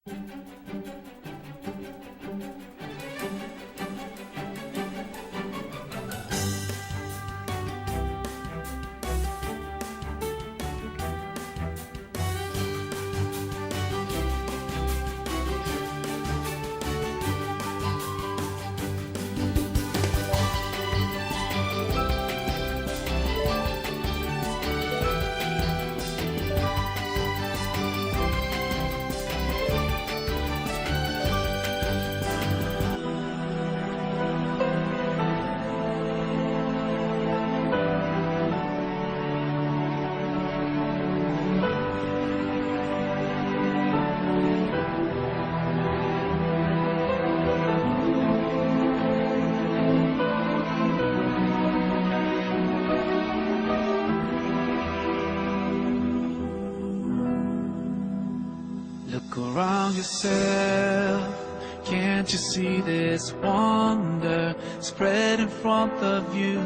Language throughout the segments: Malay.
Look around yourself, can't you see this wonder spread in front of you?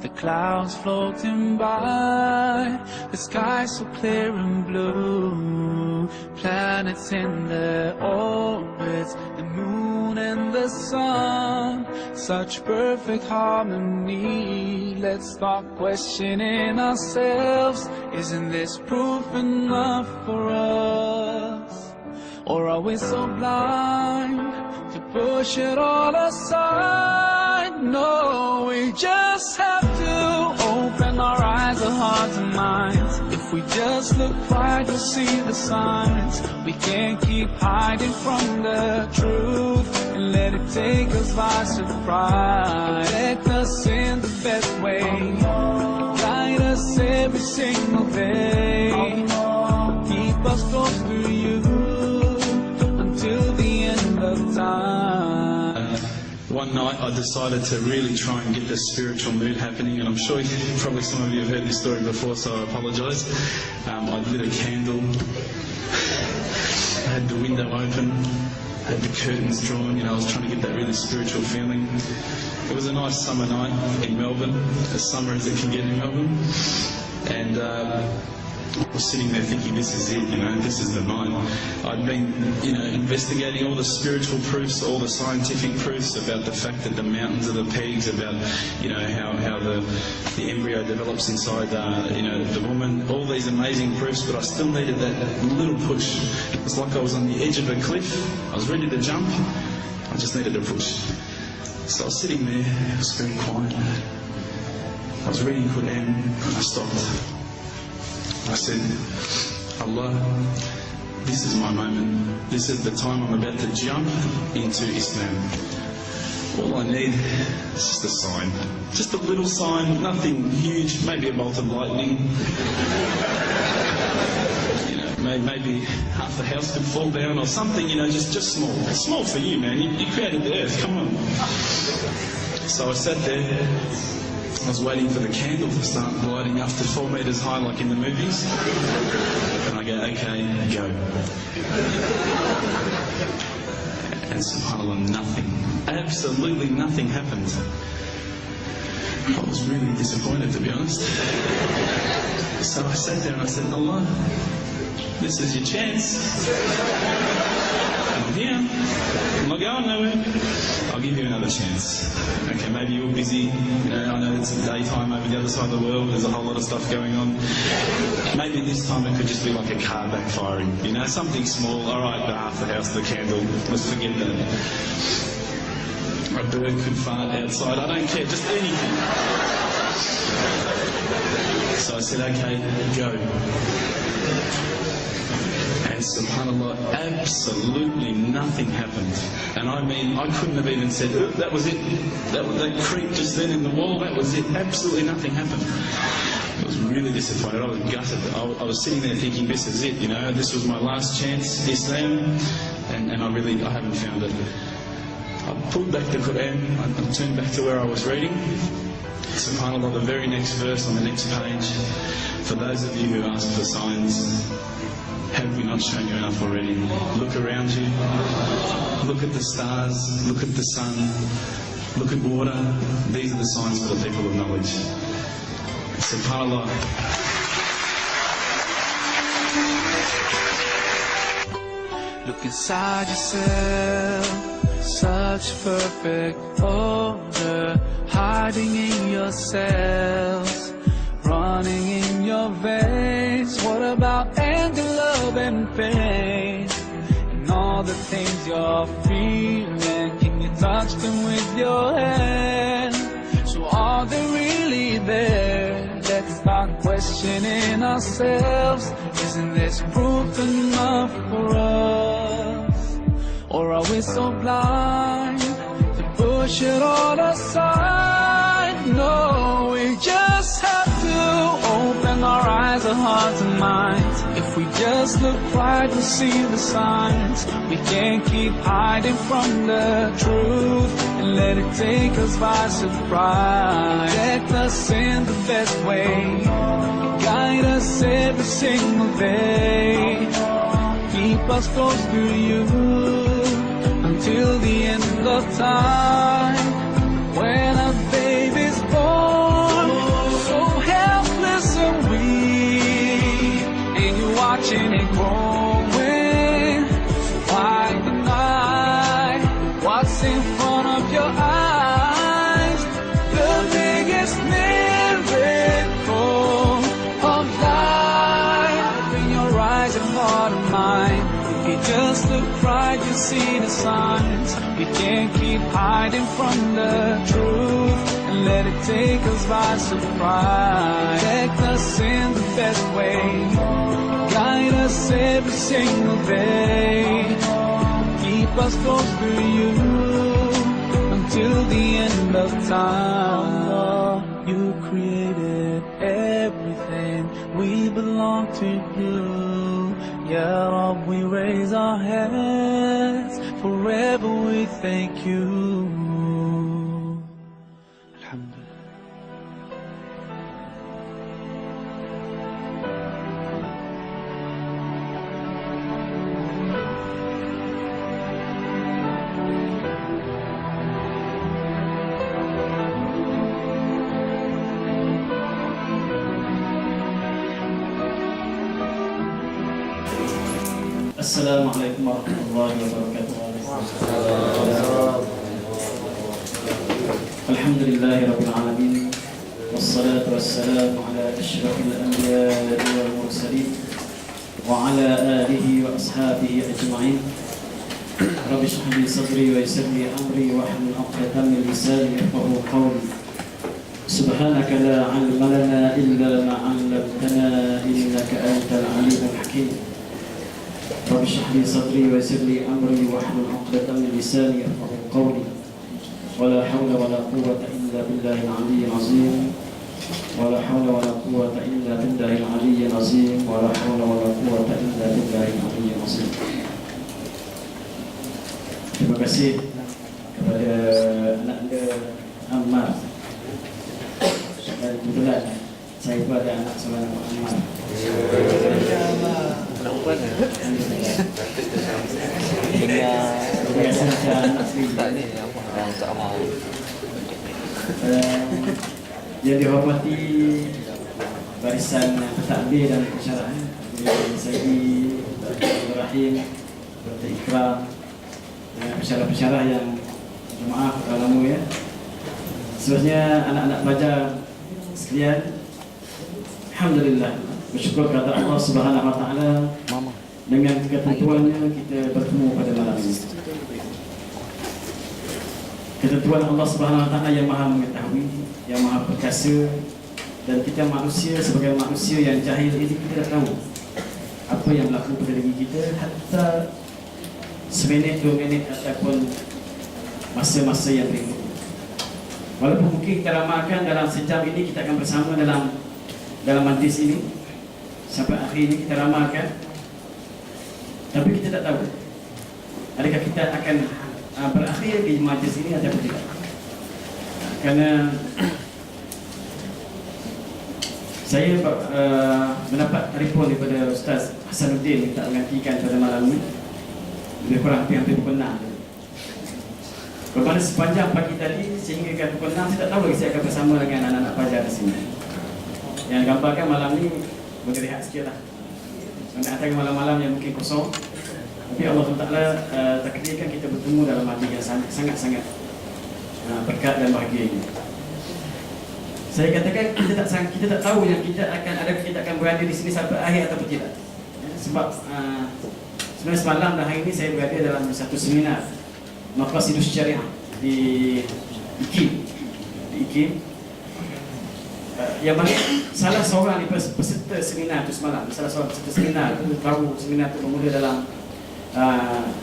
The clouds floating by, the sky so clear and blue. Planets in their orbits, the moon and the sun, such perfect harmony. Let's start questioning ourselves. Isn't this proof enough for us? Or are we so blind to push it all aside? No, we just have to open our eyes, our hearts and minds. If we just look right, we'll see the signs. We can't keep hiding from the truth and let it take us by surprise. Protect us in the best way, guide us every single day, keep us close to you until the end of time. One night I decided to really try and get the spiritual mood happening, and I'm sure probably some of you have heard this story before, so I apologise. I lit a candle, I had the window open, I had the curtains drawn, I was trying to get that really spiritual feeling. It was a nice summer night in Melbourne, as summer as it can get in Melbourne, and I was sitting there thinking, this is it, this is the night. I'd been, investigating all the spiritual proofs, all the scientific proofs about the fact that the mountains are the pegs, about, how the embryo develops inside, the woman, all these amazing proofs, but I still needed that little push. It was like I was on the edge of a cliff, I was ready to jump, I just needed a push. So I was sitting there, it was very quiet. I was reading Quran, and I stopped. I said, Allah, this is my moment. This is the time I'm about to jump into Islam. All I need is just a sign. Just a little sign, nothing huge, maybe a bolt of lightning. Maybe half the house could fall down or something, just small. It's small for you, man. You created the earth, come on. So I sat there. I was waiting for the candle to start lighting up to 4 meters high like in the movies. And I go, okay, go. And subhanAllah, nothing. Absolutely nothing happened. I was really disappointed, to be honest. So I sat there and I said, Allah, this is your chance. I'm here. I'm not going nowhere. I'll give you another chance. Okay, maybe you're busy. I know it's daytime over the other side of the world. There's a whole lot of stuff going on. Maybe this time it could just be like a car backfiring. Something small. All right, half the house, the candle. Let's forget that. A bird could fart outside. I don't care. Just anything. So I said, okay, go. And subhanAllah, absolutely nothing happened. And I mean, I couldn't have even said, that was it. That creep just then in the wall, that was it. Absolutely nothing happened. I was really disappointed. I was gutted. I was sitting there thinking, this is it, this was my last chance, Islam, and I haven't found it. I pulled back the Quran, I turned back to where I was reading. SubhanAllah, the very next verse on the next page, for those of you who ask for signs, have we not shown you enough already? Look around you, look at the stars, look at the sun, look at water. These are the signs for the people of knowledge. SubhanAllah. Look inside yourself, such perfect order, hiding in your cells, running in your veins. What about anger, love, and pain? And all the things you're feeling, can you touch them with your hand? So are they really there? Let's start questioning ourselves. Isn't this proof enough for us? Or are we so blind to push it all aside? No, we just have to open our eyes, our hearts and minds. If we just look right, we'll see the signs. We can't keep hiding from the truth and let it take us by surprise. Protect us in the best way, guide us every single day. Keep us close to you until the end of time. When a baby's born, so helpless and weak, and you're watching it growing. Why deny what's in front of your eyes? The biggest miracle of life in your eyes and heart and mind. If you just look right, you see the signs. We can't keep hiding from the truth and let it take us by surprise. Protect us in the best way, guide us every single day. Keep us close to you until the end of time. Lord, you created everything, we belong to you. Ya Rab, we raise our hands, forever we thank you. Alhamdulillah. Assalamualaikum warahmatullahi wabarakatuh. Alhamdulillahi rabbil alamin, wassalatu wassalamu ala asyrafil anbiya'i wal mursalin wa ala alihi wa ashabihi ajma'in. Rabbi shrah li sadri wa yassir li amri wahlul 'uqdatam min lisani yafqahu qawli. Subhanaka la 'ilma lana illa ma 'allamtana innaka antal 'alimul hakim. Rabbi shrah li sadri wa yassir li amri wahlul 'uqdatam min lisani yafqahu qawli. Wala hawla wala quwwata illa billahil 'aliyyil 'azim. Wala hawla wala quwwata illa billahil 'aliyyil 'azim. Wala hawla wala quwwata illa billahil 'aliyyil 'azim. Terima kasih kepada anak anda Ammar. Dan kebetulan saya pun ada anak seorang nama Ammar. Perempuan ya? Biasa macam anak sendiri. Tak ni apa? Yang tak amal. Yang dihormati barisan pentadbir dan pensyarahan, Sayyidi Ibrahim, Dr. Ikram, dan pensyarah-pensyarah yang jemaah kalamu ya. Sebenarnya anak-anak pelajar sekalian, alhamdulillah, bersyukur kepada Allah Subhanahu wa taala dengan ketentuannya kita bertemu pada malam ini. Ketentuan Allah Subhanahu wa taala yang Maha mengetahui, yang Maha perkasa, dan kita manusia sebagai manusia yang jahil ini kita tak tahu apa yang berlaku pada diri kita, hatta seminit, 2 minit ataupun masa-masa yang berikut. Walaupun mungkin kita ramalkan dalam sejam ini kita akan bersama dalam majlis ini sampai akhir ini kita ramalkan, tapi kita tak tahu adakah kita akan berakhir di majlis ini atau tidak. Kerana saya mendapat telefon daripada Ustaz Hasanuddin minta menggantikan pada malam ini, lebih kurang hampir pukul 6. Berpada sepanjang pagi tadi sehingga ke pukul 6 saya tak tahu lagi saya akan bersama dengan anak-anak pelajar di sini. Yang gambarkan malam ni boleh rehat sikit lah. Antara malam-malam yang mungkin kosong, Tapi Allah Taala takdirkan kita bertemu dalam majlis yang sangat-sangat berkat dan bahagia ini. Saya katakan kita tak tahu yang kita akan berada di sini sampai akhir ataupun tidak. Sebab sebenarnya semalam dan hari ini saya berada dalam satu seminar Maqasidus Syariah di IKIM. Yang mana salah seorang peserta seminar itu semalam, salah seorang peserta seminar itu tahu seminar itu bermula dalam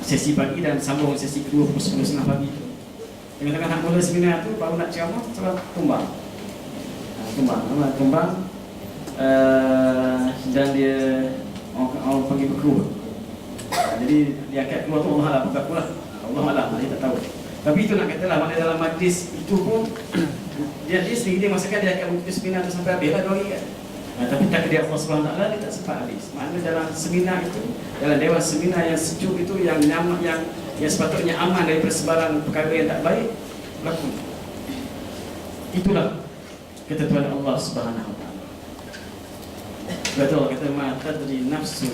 sesi pagi dan sambung sesi kedua pukul 10.30 pagi itu. Tengah-tengah nak mula seminar itu baru nak ceramah, sebab tumbang, dan dia orang panggil berkeruh. Jadi dia angkat keluar tu Allah lah, bukan pula Allah malam, dia tak tahu. Tapi itu nak katalah, mana dalam majlis itu pun dia sendiri dia masakan dia akan mengikuti seminar tu sampai habis lah 2 hari kan. Tapi takdir Allah SWT dia tak sempat habis. Maknanya dalam seminar itu, dalam dewan seminar yang sejuk itu, yang sepatutnya aman daripada sebarang perkara yang tak baik berlaku. Itulah ketentuan Allah Subhanahu Wa Taala. Betul kata ma tadri nafsu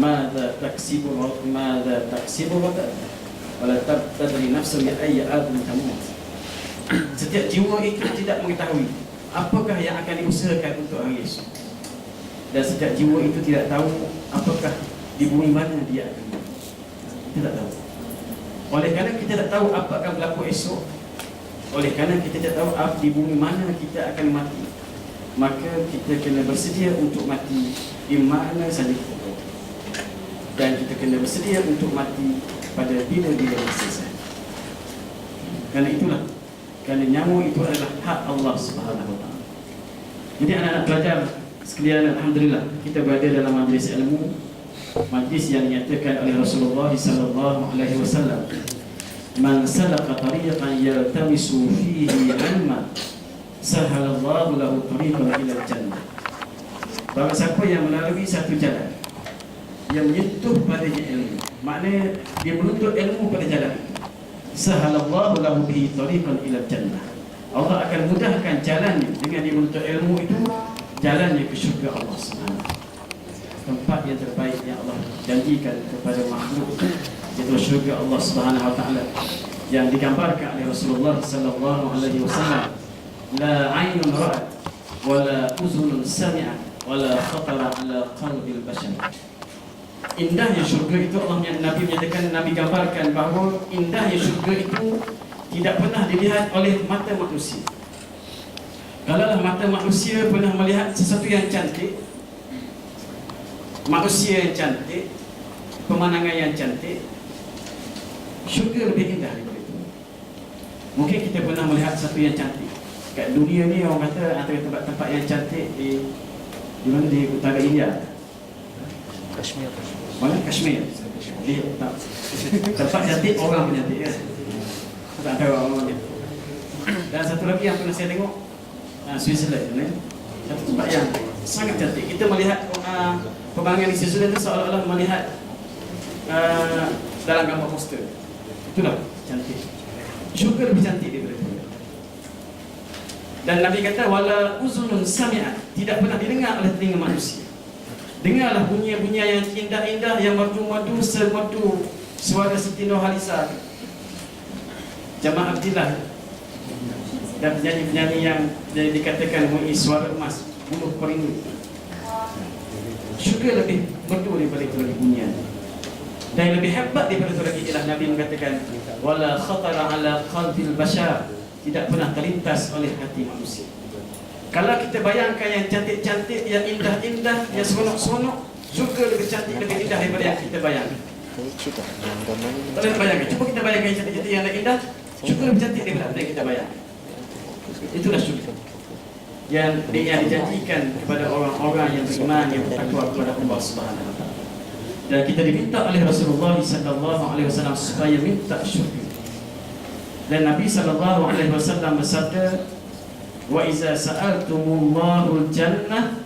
madza taksibu wa wala tadri nafsu bi ayyi ardin tamut. Setiap jiwa itu tidak mengetahui apakah yang akan diusahakan untuk hari esok. Dan setiap jiwa itu tidak tahu apakah di bumi mana dia akan mati. Kita tak tahu. Oleh kerana kita tak tahu apa akan berlaku esok, oleh kerana kita tak tahu di bumi mana kita akan mati, maka kita kena bersedia untuk mati di mana saja kita tahu. Dan kita kena bersedia untuk mati pada bila-bila selesai. Kerana itulah, kerana nyawa itu adalah hak Allah Subhanahu Wa Taala. Jadi anak-anak pelajar sekalian, alhamdulillah kita berada dalam majlis ilmu, majlis yang dinyatakan oleh Rasulullah sallallahu alaihi wasallam, man salaka tariqan yaltamisu fihi ilma sahalallahu lahu tariqan ila jannah. Barang siapa yang melalui satu jalan yang menyentuh padanya ilmu, maknanya dia menuntut ilmu pada jalan itu, sahalallahu lahu bihi tariqan ila jannah. Allah akan mudahkan jalannya dengan dia menuntut ilmu itu, jalannya ke syurga Allah Subhanahu. Tempat yang terbaik yang Allah janjikan kepada makhluk, iaitu syurga Allah Subhanahu Wa Taala, yang digambarkan oleh Rasulullah sallallahu alaihi wasallam, la 'ainun ra'at wa la uzunun sami'at wa la khatara 'ala qalbil bashar. Indahnya syurga itu, Nabi menyatakan, Nabi gambarkan bahawa indahnya syurga itu tidak pernah dilihat oleh mata manusia. Kalaulah mata manusia pernah melihat sesuatu yang cantik, manusia yang cantik, pemandangan yang cantik, syurga lebih indah daripada itu. Mungkin kita pernah melihat sesuatu yang cantik kat dunia ni. Orang kata antara tempat-tempat yang cantik di mana, di utara India, Kashmir. mana? Kashmir. Di tempat cantik orang pun cantik kan. Tak tahu orang dia. Dan satu lagi yang pernah saya tengok, Switzerland ni, satu tempat yang sangat cantik. Kita melihat pemandangan di Switzerland itu seolah-olah melihat dalam gambar poster. Itulah cantik. Syurga lebih cantik daripada itu. Dan Nabi kata wala uzunun sami'at, tidak pernah didengar oleh telinga manusia. Dengarlah bunyi-bunyi yang indah-indah, yang merdu-merdu semadu suara Siti Nurhaliza, Jamal Abdillah, dan penyanyi-penyanyi yang dikatakan mempunyai suara emas, buluh perindu. Syurga lebih merdu daripada itu lagi bunyian. Dan lebih hebat daripada itu lagi ialah Nabi mengatakan wala khatara ala qalbil bashar, tidak pernah terlintas oleh hati manusia. Kalau kita bayangkan yang cantik-cantik, yang indah-indah, yang seronok-seronok, syurga lebih cantik, lebih indah daripada yang kita bayangkan. Tak boleh bayangkan. Cuba kita bayangkan yang cantik-cantik, yang indah, syurga lebih cantik daripada apa yang kita bayangkan. Itulah syurga yang dijanjikan kepada orang-orang yang beriman, yang bertakwa kepada Allah Subhanahu Wa Taala. Dan kita diminta oleh Rasulullah sallallahu alaihi wasallam supaya minta syurga. Dan Nabi sallallahu alaihi wasallam bersabda, wa iza sa'altumullahul jannah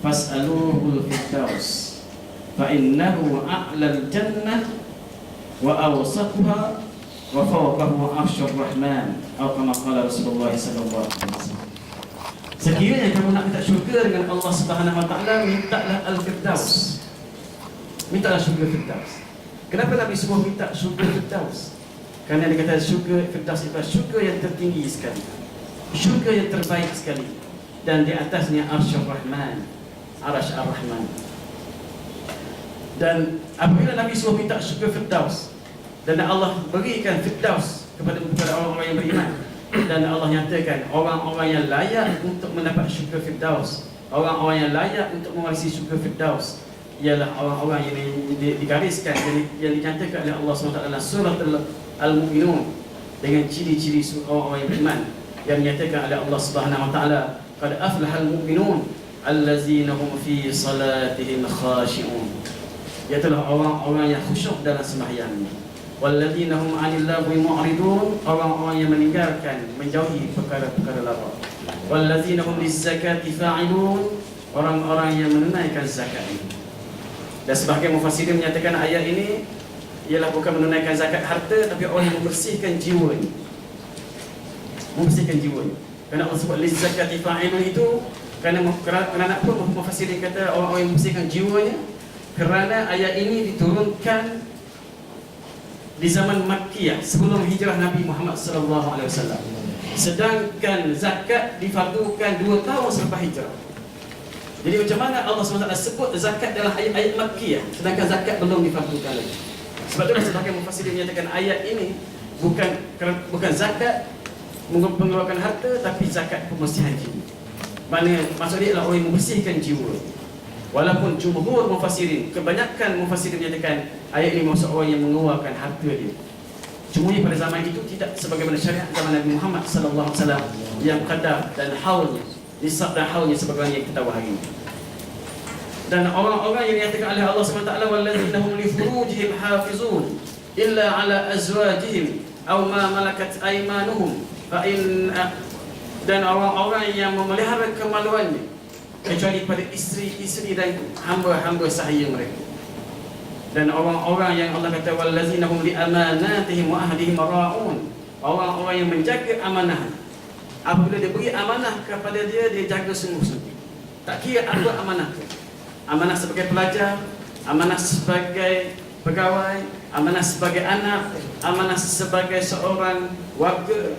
fas'aluhul firdaus fa innahu a'lal jannah wa awsatuha wa fawqahu 'arsyur rahman, atau kama qala Rasulullah sallallahu alaihi wasallam. Sekiranya kamu nak minta syurga dengan Allah Subhanahu Wa Taala, mintalah al-firdaus. mintalah syurga Firdaus. Kenapa Nabi suruh minta syurga Firdaus? Kerana dia kata syurga Firdaus itu syurga yang tertinggi sekali, syurga yang terbaik sekali, dan di atasnya Arsyur Rahman, Arasy Ar-Rahman. Dan apabila Nabi suruh minta syurga Firdaus, dan Allah berikan Firdaus kepada orang-orang yang beriman, dan Allah nyatakan orang-orang yang layak untuk mendapat syurga Firdaus, orang-orang yang layak untuk mewarisi syurga Firdaus ialah orang-orang yang digariskan, yang dinyatakan oleh Allah SWT dalam surah Al-Mu'minun dengan ciri-ciri orang-orang yang beriman, yang dinyatakan oleh Allah Subhanahu wa taala, qad aflahal mu'minun allazina hum fi salatihim khashi'un, iaitu orang-orang yang khusyuk dalam sembahyangnya. Walladzina hum 'anil lagwi mu'ridun, orang-orang yang meninggalkan, menjauhi perkara-perkara lara. Walladzina hum lizzakati fa'ilun, orang-orang yang menunaikan zakat ini. Dan sebahagian mufassirin menyatakan ayat ini ialah bukan menunaikan zakat harta, tapi orang yang membersihkan jiwa ini, membersihkan jiwa ini. Kerana Allah sebut lizzakati fa'ilun itu kerana apa mufassirin kata orang-orang yang membersihkan jiwanya? Kerana ayat ini diturunkan di zaman Makkiyah sebelum hijrah Nabi Muhammad SAW. Sedangkan zakat difardukan 2 tahun selepas hijrah. Jadi macam mana Allah SWT sebut zakat dalam ayat-ayat Makkiyah sedangkan zakat belum difardukan lagi? Sebab itulah sebagian mufassirin menyatakan ayat ini bukan zakat mengeluarkan harta, tapi zakat pembersihan jiwa. Maksudnya adalah orang yang membersihkan jiwa. Walaupun jumhur mufassirin, kebanyakan mufassirin menyatakan ayat ini maksud orang yang mengeluarkan harta dia. Cuma pada zaman itu tidak sebagaimana syariat zaman Nabi Muhammad SAW yang qadar dan haulnya, nisab dan haulnya sebagaimana yang kita tahu hari ini. Dan orang-orang yang dinyatakan oleh Allah SWT, walladzina hum li furujihim hafizun illa ala azwajihim aw ma malakat aymanuhum fa in, dan orang-orang yang memelihara kemaluannya kecuali pada isteri-isteri dan hamba-hamba sahaya mereka. Dan orang-orang yang Allah kata wallazina hum li amanatihim wa ahdihim ra'un, orang-orang yang menjaga amanah. Apabila dia beri amanah kepada dia, dia jaga sungguh-sungguh. Tak kira apa amanah itu. Amanah sebagai pelajar, amanah sebagai pegawai, amanah sebagai anak, amanah sebagai seorang warga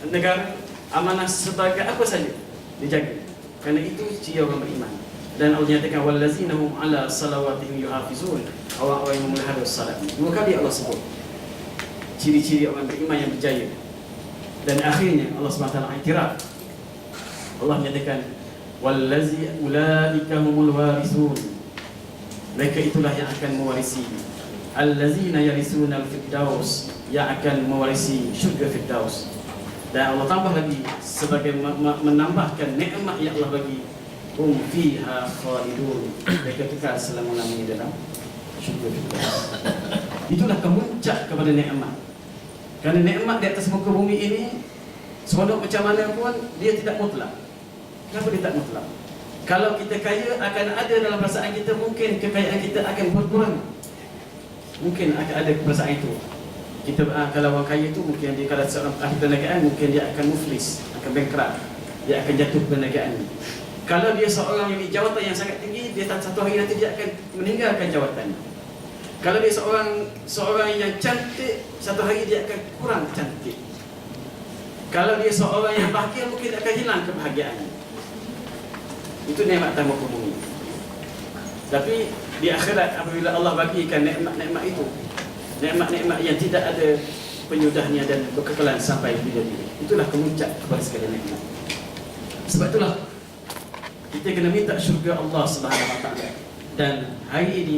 negara, amanah sebagai apa saja dijaga. Kerana itu ciri orang beriman. Dan Allah nyatakan wallazina hum ala salawatihim yuhafizun, orang-orang yang memelihara salat. 2 kali Allah sebut ciri-ciri orang beriman yang berjaya. Dan akhirnya Allah SWT iktiraf. Allah menyatakan wallazi ulaika humul warithun, mereka itulah yang akan mewarisi, allazina yarisuna al-firdaus, yang akan mewarisi syurga Firdaus. Dan Allah tambah lagi sebagai menambahkan nikmat yang Allah bagi, hum fiha khalidun, mereka kekal selama-lamanya dalam syurga Firdaus. Itulah kemuncak kepada nikmat. Kerana nikmat di atas muka bumi ini, seronok macam mana pun dia tidak mutlak. Kenapa dia tak mutlak? Kalau kita kaya, akan ada dalam perasaan kita, mungkin kekayaan kita akan berkurang. Mungkin akan ada perasaan itu. Kita kalau orang kaya itu mungkin dia, kalau seorang ahli perniagaan, mungkin dia akan muflis, akan bankrupt, dia akan jatuh perniagaan. Kalau dia seorang yang di jawatan yang sangat tinggi, dia satu hari nanti dia akan meninggalkan jawatan. Kalau dia seorang yang cantik, satu hari dia akan kurang cantik. Kalau dia seorang yang bahagia, mungkin dia akan hilang kebahagiaannya. Itu nikmat tamu ke bumi. Tapi di akhirat apabila Allah bagikan nikmat-nikmat itu, nikmat-nikmat yang tidak ada penyudahnya dan berkekalan sampai bila-bila, itulah kemuncak kepada segala nikmat. Sebab itulah kita kena minta syurga Allah Subhanahu wa taala. Dan hari ini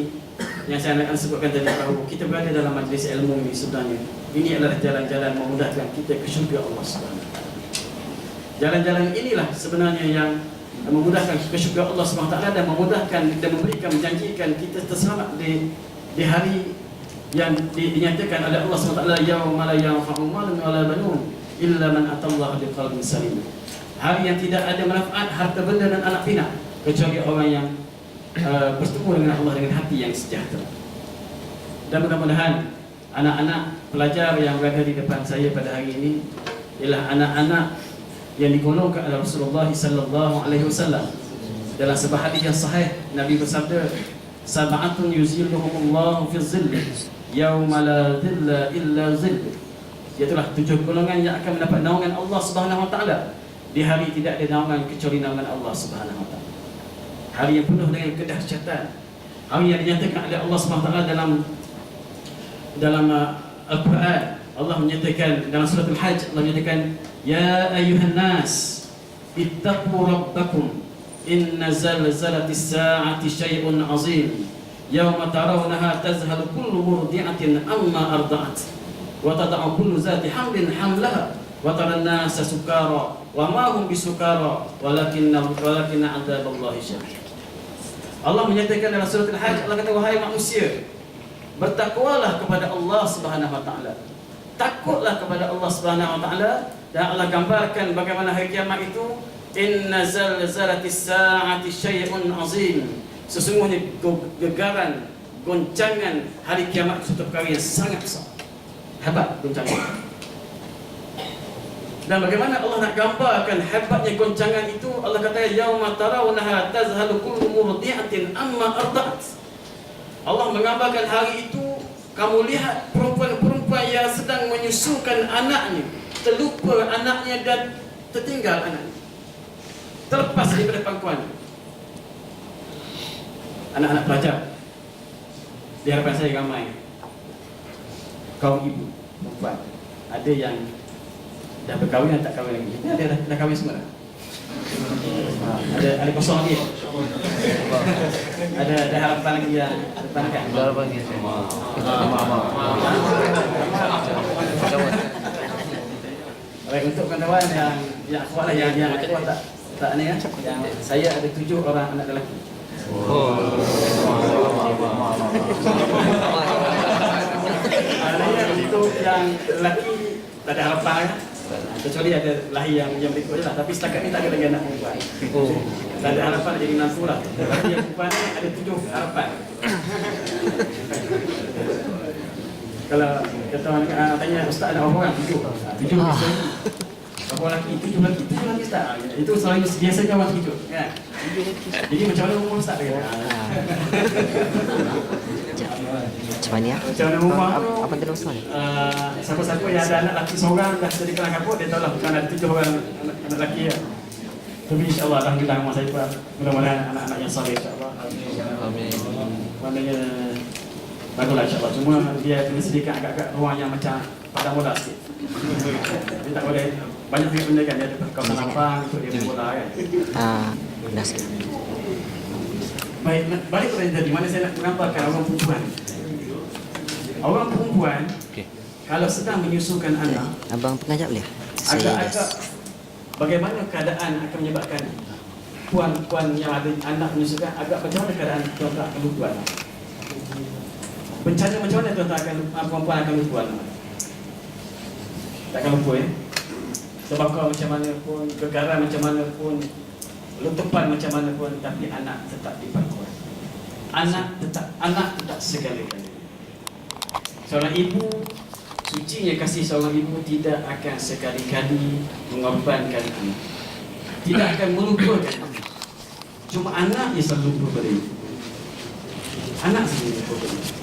yang saya nak sebutkan tadi, bahawa kita berada dalam majlis ilmu ini, sebenarnya ini adalah jalan-jalan memudahkan kita ke syurga Allah Subhanahu wa taala. Jalan-jalan inilah sebenarnya yang memudahkan ke syurga Allah SWT dan memudahkan dan memberikan, menjanjikan kita terselamat di hari yang dinyatakan oleh Allah SWT, yauma la yanfa'u malun wala banun illa man atallaha biqalbin salim. Hari yang tidak ada manfaat harta benda dan anak pinak kecuali orang yang bertemu dengan Allah dengan hati yang sejahtera. Dan mudah-mudahan anak-anak pelajar yang berada di depan saya pada hari ini ialah anak-anak yang digolongkan oleh Rasulullah sallallahu alaihi wasallam. Dalam sebuah hadis yang sahih, Nabi bersabda, Sab'atun yuzilluhumullahu fi zilli yauma la dhilla illa zillu. Iaitulah 7 golongan yang akan mendapat naungan Allah Subhanahu wa taala di hari tidak ada naungan kecuali naungan Allah Subhanahu wa taala. Hari yang penuh dengan kedahsyatan. Hari yang dinyatakan oleh Allah Subhanahu wa taala dalam Al-Quran. Allah menyatakan dalam surah Al-Hajj, Allah menyatakan, ya ayuhan nas ittaqu rabbakum inna zalzalatis sa'ati syai'un azim yawma tarawnaha tazhalu kullu murdi'atin amma arda'at wa tada'u kullu zati hamlin hamlaha wa tara an-nasa sukara wa ma hum bisukara walakinna 'adzaballahi syadid. Allah menyatakan dalam surah Al-Hajj, Allah kata, wahai manusia, bertakwalah kepada Allah Subhanahu wa taala. Takutlah kepada Allah Subhanahu wa taala. Dan Allah gambarkan bagaimana hari kiamat itu, inna zalzalatis sa'ati syai'un azim. Sesungguhnya gegaran, goncangan hari kiamat itu satu perkara yang sangat besar. Hebat goncangan. Dan bagaimana Allah nak gambarkan hebatnya goncangan itu, Allah kata, yauma tarawnaha tazhalu kullu murdi'atin amma arda'at. Allah menggambarkan hari itu, kamu lihat perempuan-perempuan yang sedang menyusukan anaknya, terlupa anaknya dan tertinggal anaknya, terlepas daripada pangkuan. Anak-anak pelajar di hadapan saya ramai kaum ibu perempuan, ada yang dah berkahwin dan tak kahwin lagi. Ada dah kahwin semua dah. Ada kosong lagi. Ada harapan lagi yang depan kan? Ada harapan lagi. Baik, untuk kawan-kawan yang akhwat lah, yang akhwat tak ni kan? Yang saya ada 7 orang anak lelaki. Untuk yang lelaki tak ada harapan kan? Kecuali ada lahir yang berikut je lah. Tapi setakat ni tak ada lagi anak perempuan. Tak ada harapan nak jadi menantu lah. Tapi yang perempuan ni ada 7 harapan. Kalau kata orang tanya, ustaz ada berapa orang? 7. 7 biasa. Berapa lelaki? 7 lelaki. 7 lelaki ustaz. Itu selalu biasanya orang 7 kan? Jadi macam mana umur ustaz dia? Macam mana ya? Macam mana rumah tu? Apa terus ni? Siapa-siapa yang ada anak lelaki seorang dah jadi kelang kabut, dia tahulah bukan ada 7 orang anak lelaki ya. Tapi insyaAllah alhamdulillah rumah saya pun mudah-mudahan anak-anak yang saleh insyaAllah. Amin. Maknanya baguslah insyaAllah. Cuma dia kena sediakan agak-agak ruang yang macam padang bola sikit. Dia tak boleh banyak benda kan, dia ada kawasan lapang untuk dia bola kan. Benar sikit. Baik, balik kepada tadi, mana saya nak mengabarkan orang perempuan. Orang perempuan kalau sedang menyusukan anak, Abang pengajar boleh? agak-agak bagaimana keadaan akan menyebabkan puan-puan yang ada anak menyusukan, agak macam mana keadaan tuan-tuan akan lupa anak? Bencana macam mana tuan-tuan akan perempuan akan lupa anak? Takkan lupa ya? Sebab macam mana pun, gegaran macam mana pun, letupan macam mana pun, tapi anak tetap diperkuat. Anak tetap segala-galanya. Seorang ibu, sucinya kasih seorang ibu tidak akan sekali-kali mengorbankan anak. Tidak akan melupakan anak. Cuma anak yang selalu lupa pada ibu. Anak sendiri lupa pada ibu.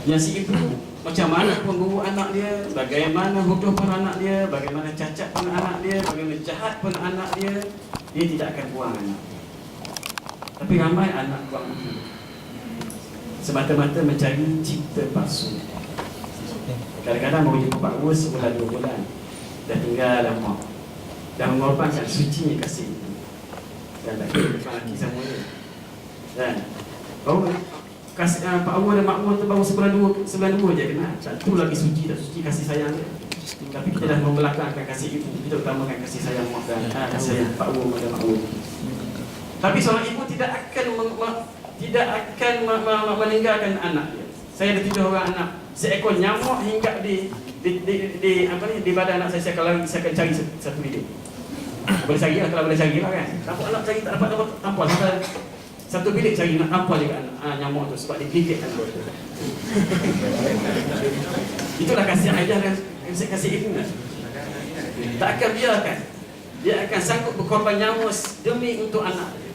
Yang si ibu macam mana pun bawa anak dia, bagaimana bodoh pun anak dia, bagaimana cacat pun anak dia, bagaimana jahat pun anak dia, dia tidak akan buang anak. Tapi ramai anak buang ibu semata-mata mencari cipta palsu. Kadang-kadang baru jumpa Pak Wu sebulan 2 bulan, dah tinggal lama, dah mengorbankan sucinya kasih itu, dan tak kira depan lelaki semuanya. Dan baru kasih Pak Wu dan Mak Wu tu baru sebulan dua je kenal. Satu lagi suci, tak suci kasih sayang dia. Tapi kita dah membelakangkan kasih ibu, kita utamakan kasih sayang Mak dan kasih sayang Pak Wu dan Mak Wu. Tapi seorang ibu tidak akan meninggalkan anak dia. Saya ada 7 orang anak. Seekor nyamuk hingga di badan anak saya akan cari satu bilik. Boleh cari lah, kalau boleh cari lah kan. Tapi anak cari tak dapat tampal. Satu bilik cari nak tampal juga anak nyamuk tu sebab dia gigit anak tu. Itulah kasih ayah dan kasih ibu kan. Tak akan biarkan. Dia akan sanggup berkorban nyawa demi untuk anak dia.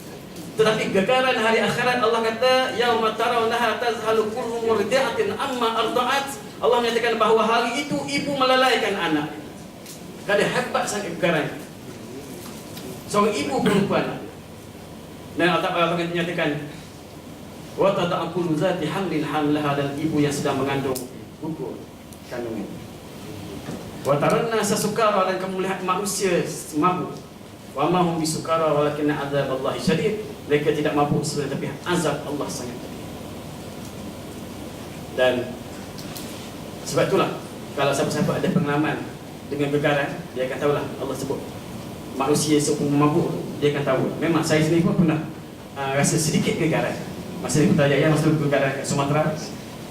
Tetapi gegaran hari akhirat Allah kata yauma tarawnaha tazhalu kullu murdi'atin amma arda'at. Allah menyatakan bahawa hari itu ibu melalaikan anak. Kada hebat sangat gegaran seorang ibu perempuan. Dan Allah menyatakan wa tada'u kullu zati hamlin hamlaha, dan ibu yang sedang mengandung gugur kandungan. Wa taranna sasukara, dan kamu melihat manusia mabuk. Wa ma hum bisukara walakinna adzaballahi syadid. Mereka tidak mabuk sebenarnya, tapi azab Allah sangat pedih. Dan sebab itulah kalau siapa-siapa ada pengalaman dengan gegaran, dia akan tahulah Allah sebut manusia seumpama mabuk, dia akan tahu. Memang saya sendiri pun pernah rasa sedikit gegaran masa di Putrajaya, masa gegaran kat Sumatera.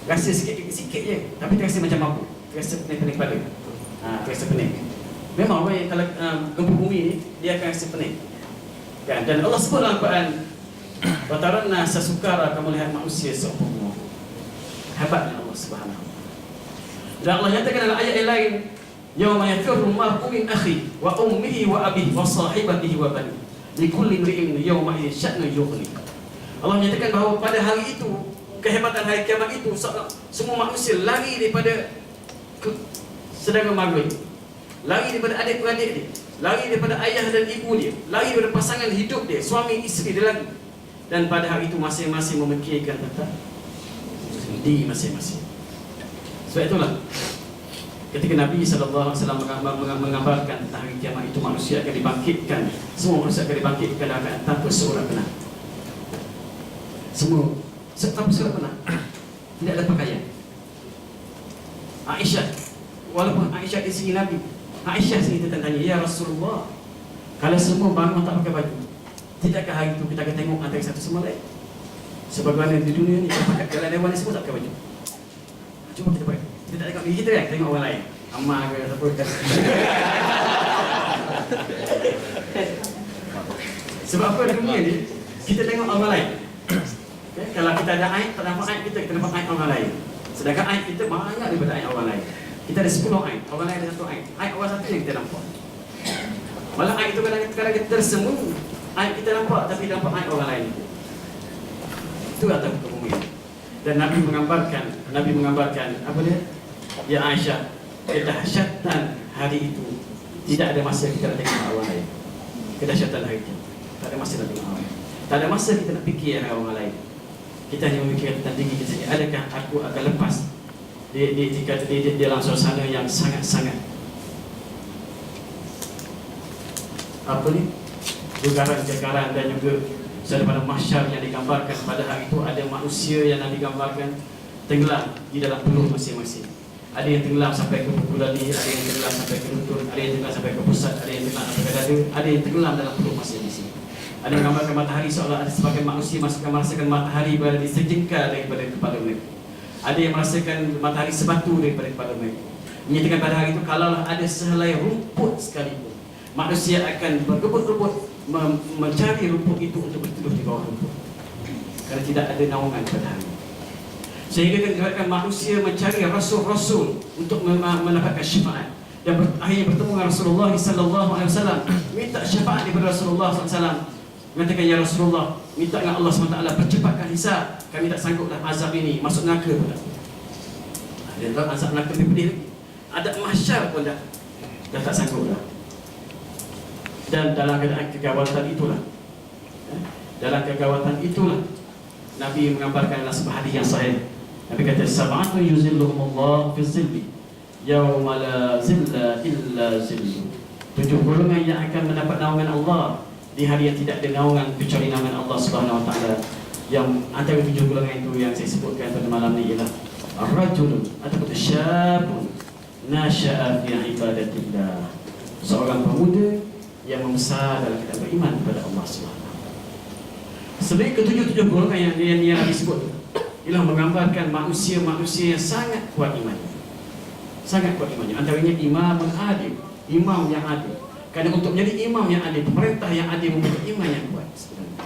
Rasa sikit je, tapi terasa macam mabuk, terasa pening-pening kepala, terasa pening. Memang orang yang kalau gempa bumi ni, dia akan rasa pening kan? Dan Allah sebut dalam Quran, wa taranna sasukara, kamu lihat manusia seumpama mabuk. Hebatnya Allah Subhanahu. Dan Allah nyatakan dalam ayat yang lain, yauma yafirru al-mar'u min akhi wa ummihi wa abihi wa sahibatihi wa bani likulli imri'in yawma idzin sya'nun yughni. Allah menyatakan bahawa pada hari itu, kehebatan hari kiamat itu, semua manusia lari daripada saudara mara dia, lari daripada adik-beradik dia, lari daripada ayah dan ibu dia, lari daripada pasangan hidup dia, suami isteri dia lagi. Dan pada hari itu masing-masing memikirkan tentang diri masing-masing. Sebab itulah ketika Nabi SAW menggambarkan tentang hari kiamat itu, manusia akan dibangkitkan, semua manusia akan dibangkitkan tanpa seorang benar. Semua tanpa seorang benar, tidak ada pakaian. Aisyah, walaupun Aisyah isteri Nabi, Aisyah sendiri tanya, ya Rasulullah, kalau semua bangun tak pakai baju, tidakkah hari itu kita akan tengok antara satu sama lain? Sebagaimana di dunia ni, kalau dewan ni semua tak pakai baju. Cuba kita pakai. Kita tak tengok diri kita kan, tengok orang lain. Amal ke apa kan. Sebab apa di dunia ni, kita tengok orang lain. Okay? Kalau kita ada aib, tak nampak aib kita nampak aib orang lain. Sedangkan aib kita banyak daripada aib orang lain. Kita ada 10 aib, orang lain ada 1 aib. Aib orang satu yang kita nampak. Malah aib itu kadang-kadang kita tersembunyi. Aib kita nampak, tapi nampak aib orang lain. Itu kata kemudian. Dan Nabi menggambarkan apa dia? Ya Aisyah, kedahsyatan hari itu tidak ada masa kita nak tengok orang lain. Kedahsyatan hari itu tak ada masa nak tengok orang lain. Tak ada masa kita nak fikir orang lain. Kita hanya memikirkan tentang diri kita sendiri. Adakah aku akan lepas di dalam suasana yang sangat-sangat apa ni, gegaran-gegaran, dan juga daripada mahsyar yang digambarkan pada hari itu. Ada manusia yang digambarkan tenggelam di dalam peluh masing-masing. Ada yang tenggelam sampai ke buku lali, ada yang tenggelam sampai ke lutut, ada yang tenggelam sampai ke pusat, ada yang tenggelam sampai ke dada, ada yang tenggelam dalam peluh masing-masing. Ada yang gambarkan matahari seolah ada sebagai manusia merasakan matahari berada di sejengkal daripada kepala mereka. Ada yang merasakan matahari sebatu daripada kepala mereka. Menyatakan pada hari itu, kalaulah ada sehelai rumput sekalipun, manusia akan bergebut-gebut mencari rumput itu untuk berteduh di bawah rumput, kerana tidak ada naungan pada hari. Sehingga menyebabkan manusia mencari rasul-rasul untuk mendapatkan syafaat. Dan akhirnya bertemu dengan Rasulullah SAW, minta syafaat daripada Rasulullah SAW. Mengatakan, ya Rasulullah, minta dengan Allah SWT percepatkan hisab, kami tak sanggup dah azab ini, masuk neraka pun tak. Dia tahu azab neraka lebih pedih lagi. Ada mahsyar pun dah tak sanggup dah. Dan dalam keadaan kegawatan itulah, Nabi menggambarkan dalam sebuah hadis yang sahih. Nabi kata, sab'atun yuzilluhumullah fi zilli yauma la zilla illa zillu. 7 golongan yang akan mendapat naungan Allah di hari yang tidak ada naungan kecuali naungan Allah Subhanahu wa taala. Yang antara 7 golongan itu yang saya sebutkan pada malam ini ialah ar-rajulun ataupun syabun nasha'a fi ibadatillah, seorang pemuda yang membesar dalam kita beriman kepada Allah Subhanahu. Sebenarnya ketujuh golongan yang disebut ialah menggambarkan manusia-manusia yang sangat kuat imannya. Sangat kuat imannya. Antaranya imam yang adil. Kerana untuk menjadi imam yang adil, pemerintah yang adil membutuhkan iman yang kuat sebenarnya.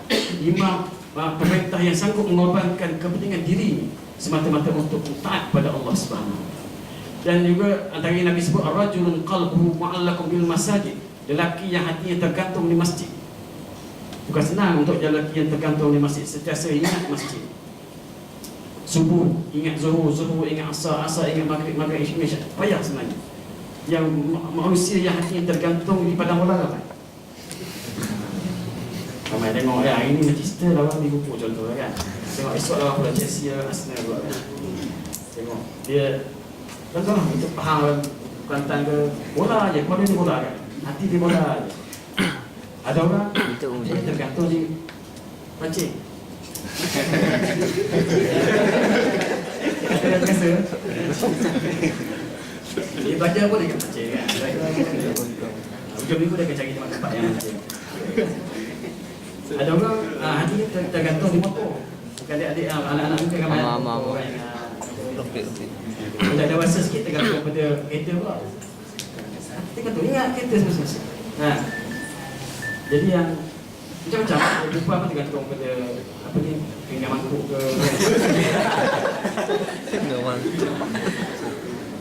Imam, pemerintah yang sanggup mengorbankan kepentingan diri semata-mata untuk taat pada Allah Subhanahu. Dan juga antaranya Nabi sebut ar-rajulun qalbuhu mu'allaqun bil masajid, lelaki yang hatinya tergantung di masjid. Bukan senang untuk lelaki yang tergantung di masjid, sentiasa ingat masjid. Subuh ingat zuhur, zuhur ingat asar, asar ingat maghrib, maghrib isya. Payah sebenarnya. Yang manusia yang hatinya tergantung di padang olahraga. Ramai tengok ya, hari ni Manchester lawan Liverpool contoh kan. Tengok esok lawan pula Chelsea, Arsenal pula kan. Tengok dia contoh untuk faham Kelantan ke bola aje, kalau dia bola kan. Hati dia bola aje. Ada orang dia tergantung di pancing. Ada yang rasa dia baca pun dia pancing kan. Hujung minggu dia akan cari tempat yang pancing. Ada orang hati tergantung di motor. Adik-adik anak-anak mungkin akan banyak motor kalau dah dewasa sikit tergantung pada kereta pula. Tergantung ingat kereta semasa-masa. Jadi yang macam-macam jumpa apa tergantung pada apa ni, pinggan mangkuk ke.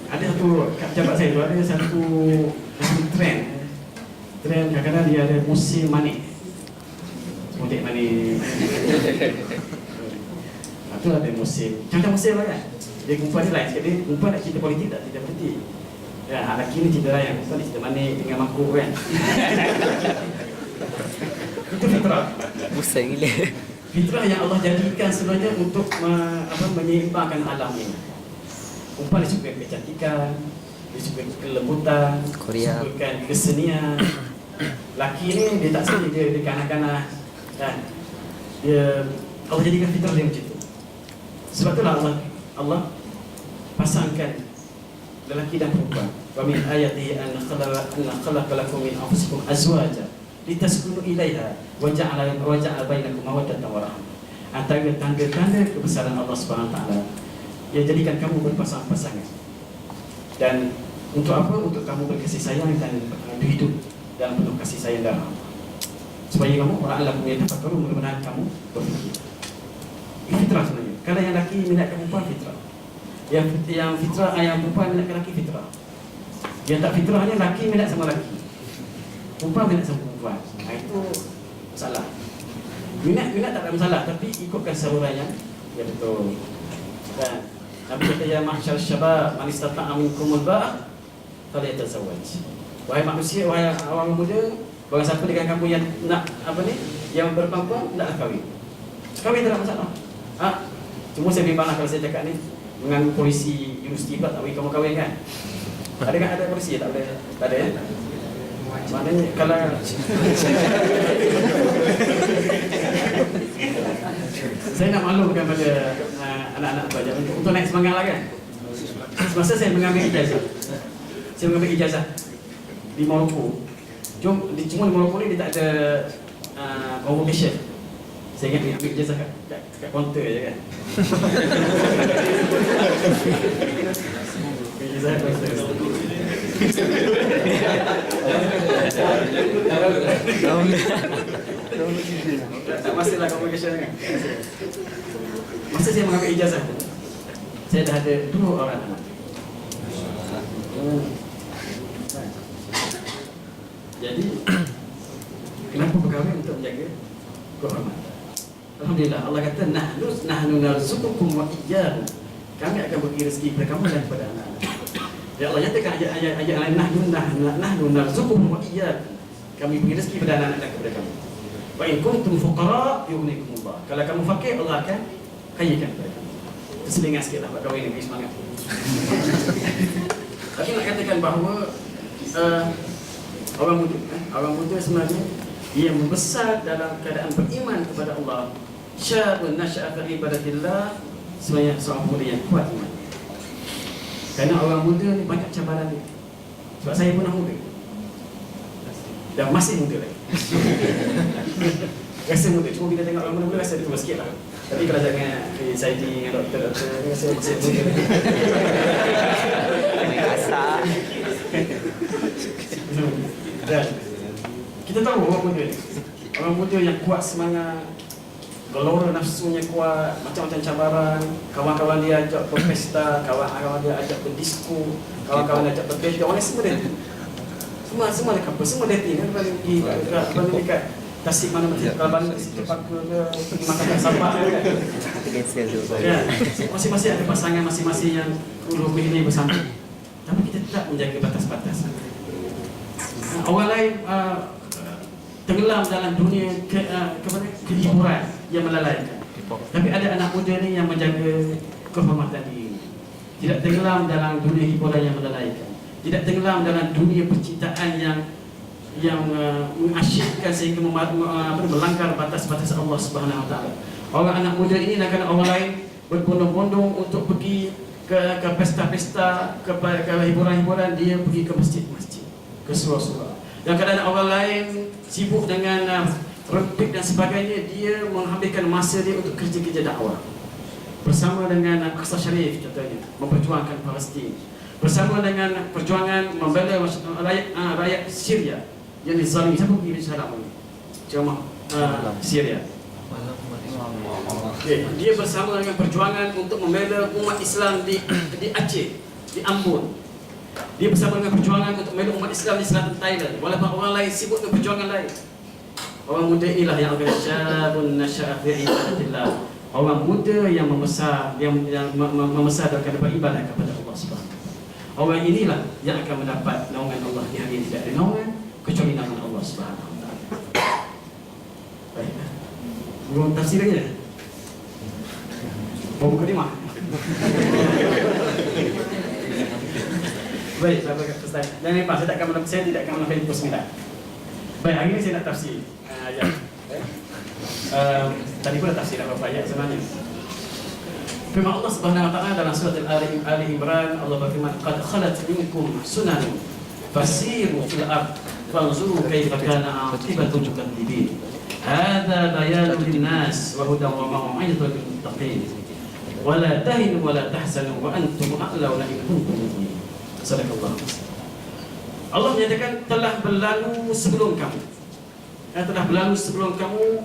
Ada satu kat pejabat saya tu, ada satu trend kadang-kadang dia ada musim manik. Mudik manik. Itu ada musim. Macam musim lah kan. Dia perempuan ni lain sikit. Dia perempuan nak cerita politik tak? Cerita politik. Ya, lelaki ni cerita lain. Perempuan ni cerita manik dengan mangkuk kan. Itu fitrah. Pusing gila. Fitrah yang Allah jadikan sebenarnya untuk menyeimbangkan alam ini. Perempuan dia suka kecantikan, dia suka kelembutan, Korea. suka kesenian. Laki ni dia tak seni, dia kanak-kanak kan. Dia Allah jadikan fitrah dia macam tu. Sebab itulah Allah pasangkan lelaki dan perempuan. Wa min ayatihi an khalaqa lakum min anfusikum azwaja litaskunu ilaiha wa ja'ala bainakum mawaddatan wa rahmah. Antara tanda-tanda kebesaran Allah Subhanahu wa taala, Dia jadikan kamu berpasang-pasangan. Dan untuk apa? Untuk kamu berkasih sayang dan hidup dalam penuh kasih sayang dan rahmah. Supaya kamu la'allakum yatafakkarun, mudah-mudahan kamu berfikir. Ini fitrah sebenarnya. Kalau yang lelaki minatkan perempuan, fitrah. Yang fitrah, yang perempuan minatkan lelaki, fitrah. Yang tak fitrahnya, lelaki minat sama lelaki, perempuan minat sama perempuan. Itu salah. Minat tak ada masalah, tapi ikutkan salurannya. Ya betul. Dan Nabi kata, ya mahsyar syabab man istata'a minkumul ba'ah falyatazawwaj. Wahai manusia, wahai orang muda, barang siapa dengan kamu yang nak yang berperempuan, naklah kahwin. Kahwin tak ada masalah. Cuma saya bimbanglah kalau saya cakap ni mengganggu polisi universiti pula tak bagi kamu kahwin kan. Ada polisi tak boleh? Tak ada ya? Maknanya kalau saya nak maklumkan pada anak-anak pelajar untuk naik semangat lah kan. Semasa saya mengambil ijazah di Morocco. Cuma di Morocco ni dia tak ada convocation. Saya ingat ambil ijazah kat kaunter je kan. Ijazah kat kaunter. Tak masalah convocation kan. Masa saya mengambil ijazah tu, saya dah ada 2 orang anak. Jadi kenapa berkahwin? Untuk menjaga kehormatan. Alhamdulillah, Allah kata nahnu narzuqukum wa iyyahum. Kami akan bagi rezeki kepada kamu dan kepada anak-anak. Ya Allah nyatakan ayat lain, nahnu narzuqukum wa iyyahum. Kami bagi rezeki kepada anak-anak dan kepada kamu. Wa in kuntum fuqara yughnikumullah. Kalau kamu fakir, Allah akan kayakan kepada kamu. Terselingat sikitlah buat kahwin ni, semangat. Tapi nak katakan bahawa orang muda sebenarnya dia membesar dalam keadaan beriman kepada Allah. Syabun nasya'a fi ibadatillah, sebenarnya seorang muda yang kuat iman. Kerana orang muda ni banyak cabaran dia. Sebab saya pun muda dan masih muda lagi. Rasa muda, cuma bila tengok orang muda rasa dia tua sikit lah. Tapi kalau jangan SID dengan doktor rasa masih muda lagi. Kasar. Dan kita tahu orang muda ni, orang muda yang kuat semangat, gelora nafsunya kuat, macam-macam cabaran. Kawan-kawan dia ajak berpesta, kawan-kawan dia ajak berdisko, kawan-kawan dia ajak berpesta, orang semua dia semua dekat apa, semua dating kan, balik pergi dekat Tasik mana masjid Al-Albani di situ Pak pergi makan sampah kan. Ya, masing-masing ada pasangan masing-masing yang rukun ini bersama. Tapi kita tidak menjaga batas-batas. Orang lain tenggelam dalam dunia kehiburan yang melalaikan. Tapi ada anak muda ni yang menjaga kehormatan diri. Tidak tenggelam dalam dunia hiburan yang melalaikan. Tidak tenggelam dalam dunia percintaan yang mengasyikkan sehingga melanggar batas-batas Allah Subhanahu Wa Taala. Orang anak muda ini nak kena orang lain berbondong-bondong untuk pergi ke pesta-pesta, ke hiburan-hiburan, dia pergi ke masjid-masjid, ke surau-surau. Dan kadang orang lain sibuk dengan repik dan sebagainya, dia menghabiskan masa dia untuk kerja-kerja dakwah. Bersama dengan Aqsa Sharif contohnya, memperjuangkan Palestin. Bersama dengan perjuangan membela rakyat Syria yang dizalimi. Siapa pergi bicara ini? Jemaah Syria. Okay. Dia bersama dengan perjuangan untuk membela umat Islam di Aceh, di Ambon. Dia bersama dengan perjuangan untuk membela umat Islam di selatan Thailand. Walaupun orang lain sibuk dengan perjuangan lain. Orang muda inilah yang akan syabun nasya'a fi ibadatillah. Orang muda yang membesar dalam kehidupan ibadah kepada Allah Subhanahu. Orang inilah yang akan mendapat naungan Allah di hari tidak ada naungan kecuali naungan Allah Subhanahu Wa Taala. Baiklah. Belum tafsir lagi dah? Mau buka lima? Baik, saya bagi Ustaz. Jangan lupa, saya tidak akan melakukan pukul 9. Baik, hari ini saya nak tafsir ayat. Tadi pun dah tafsir beberapa ayat sebenarnya. Firman Allah Subhanahu Wa Taala dalam surat Ali Imran, Allah berfirman, "Qad khalat minkum sunanun fasiru fil ard fanzuru kaifa kana 'aqibatul mukadzibin. Hadza bayanun lin-nas wa hudan wa mau'izatun lil-muttaqin. Wa la tahinu wa la tahzanu wa antum a'launa in kuntum mu'minin." Sadaqallahu. Allah menyatakan telah berlalu sebelum kamu. Telah berlalu sebelum kamu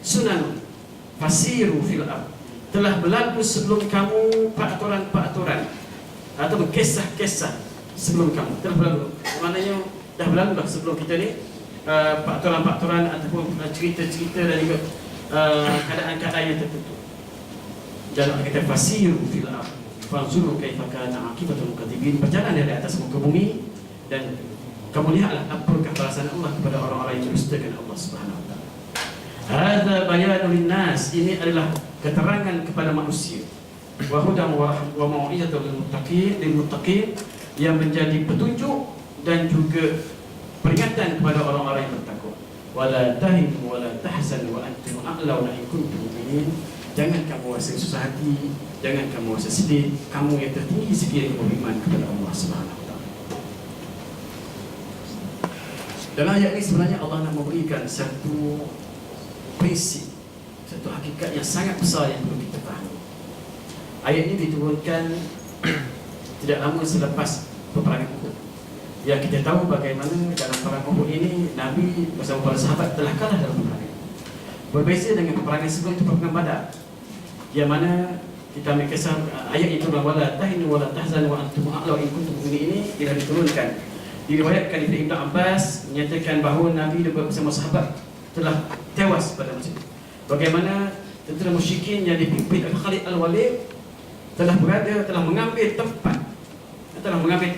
sunan fasiru fil ard. Telah berlalu sebelum kamu peraturan-peraturan atau kisah-kisah sebelum kamu. Telah berlalu. Maknanya dah berlalu dah sebelum kita ni peraturan-peraturan ataupun cerita-cerita dan juga keadaan-keadaan yang tertentu. Dan kita fasiru fil ard. Fanzuru kaifa kana 'aqibatul mukadzibin. Berjalan dari atas muka bumi dan kamu lihatlah apakah balasan Allah kepada orang-orang yang mendustakan Allah Subhanahu Wa Taala. Hadza bayanun lin-nas, ini adalah keterangan kepada manusia. Wa hudan wa mau'izatun lil-muttaqin, yang menjadi petunjuk dan juga peringatan kepada orang-orang yang bertakwa. Wala tahinu wala tahzanu wa antum a'launa in kuntum mu'minin. Jangan kamu rasa susah hati, jangan kamu rasa sedih, kamu yang tertinggi sekiranya beriman kepada Allah Subhanahu Wa Taala. Dalam ayat ini sebenarnya Allah nak memberikan satu prinsip, satu hakikat yang sangat besar yang perlu kita fahami. Ayat ini diturunkan tidak lama selepas peperangan Uhud. Yang kita tahu bagaimana dalam perang Uhud ini Nabi bersama para sahabat telah kalah dalam peperangan. Berbeza dengan peperangan sebelum itu, peperangan Badar, yang mana kita ambil kisah ayat itu bahawa wala tahinu wala tahzanu wa antum a'launa in kuntum mu'minin ini tidak diturunkan. Diriwayatkan Ibnu Abbas menyatakan bahawa Nabi dan bersama sahabat telah tewas pada masa itu. Bagaimana tentera musyrikin yang dipimpin oleh Khalid Al-Walid telah mengambil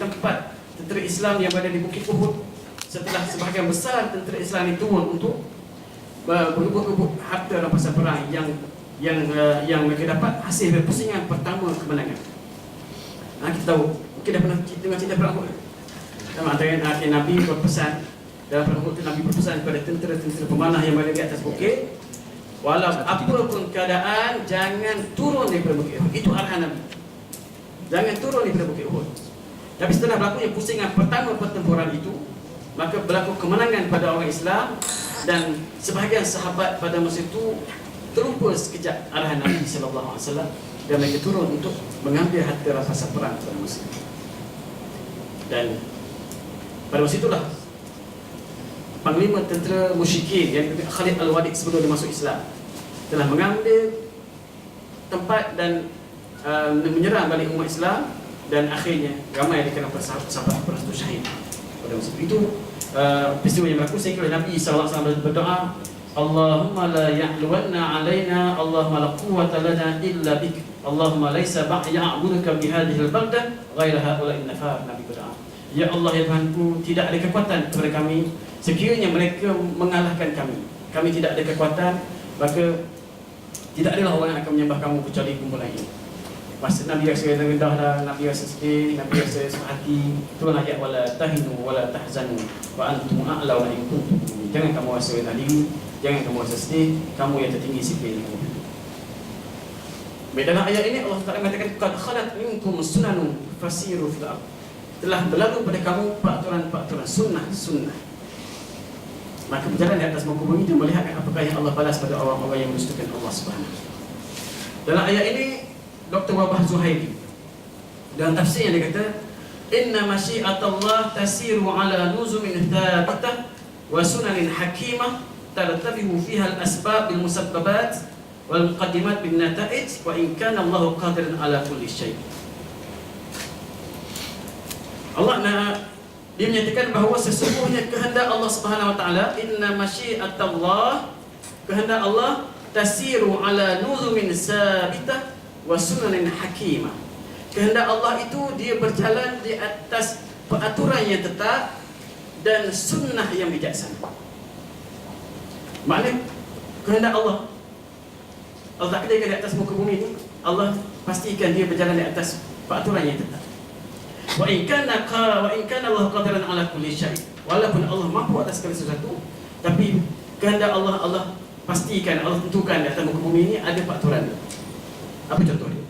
tempat tentera Islam yang berada di Bukit Uhud setelah sebahagian besar tentera Islam itu turun untuk berebut harta rampasan perang yang mereka dapat hasil dari pusingan pertama kemenangan. Kita tahu, mungkin dah pernah dengar cerita perang Uhud. Antara Nabi berpesan dalam perang Uhud, Nabi berpesan kepada tentera-tentera pemanah yang berada di atas bukit, walau apapun keadaan jangan turun daripada bukit Uhud. Itu arahan Nabi. Jangan turun daripada bukit Uhud. Tapi setelah berlakunya pusingan pertama pertempuran itu, maka berlaku kemenangan pada orang Islam dan sebahagian sahabat pada masa itu terlupa sekejap arahan Nabi sallallahu alaihi wasallam dan mereka turun untuk mengambil harta rampasan perang pada masa itu. Dan pada masa itulah panglima tentera musyrikin yang Khalid Al-Walid sebelum dia masuk Islam telah mengambil tempat dan menyerang balik umat Islam, dan akhirnya ramai di kalangan sahabat beratus syahid pada masa itu. Peristiwa yang berlaku sehingga Nabi SAW berdoa, Allahumma la ya'luwanna alaina, Allahumma la quwwata lana illa bik, Allahumma laysa ya'buduka bihadhihi al-baldah ghaira haula'i nafar. Nabi berdoa, ya Allah ya Tuhanku, tidak ada kekuatan kepada kami sekiranya mereka mengalahkan kami. Kami tidak ada kekuatan, maka tidak adalah orang yang akan menyembah kamu kecuali kumpulan ini. Masa Nabi rasa rendah dah, Nabi rasa sedih, Nabi rasa hati. Itulah ayat wala tahinu wala tahzanu wa antum a'launa in kuntum mu'minin. Jangan kamu rasa rendah diri, jangan kamu rasa sedih, kamu yang tertinggi sifat kamu. Dalam ayat ini Allah Taala mengatakan qad khalat minkum sunanun fasiru fil ardh. Telah berlalu pada kamu peraturan-peraturan sunnah. Maka berjalan di atas muka bumi dan melihat apakah yang Allah balas pada orang-orang yang mendustakan Allah Subhanahu. Dalam ayat ini Dr. Wabah Zuhairi dalam tafsirnya dia kata, inna masyiatallah tasiru ala nuzumin thabitah wa sunanin hakimah tartabihu fiha al-asbab bil musabbabat wal muqaddimat bin nata'ij wa in kana Allahu qadiran ala kulli syai'. Allah dia menyatakan bahawa sesungguhnya kehendak Allah Subhanahu wa taala, inna masyiatallah, kehendak Allah tasiru ala nuzumin sabitah wa sunanin hakimah. Kehendak Allah itu dia berjalan di atas peraturan yang tetap dan sunnah yang bijaksana. Maknanya kehendak Allah tak kena di atas muka bumi ini, Allah pastikan dia berjalan di atas peraturan yang tetap. Wa in kana Allah qadiran ala kulli syai'. Walaupun Allah mampu atas segala sesuatu, tapi kehendak Allah pastikan, Allah tentukan di atas muka bumi ini ada peraturan. Apa contohnya?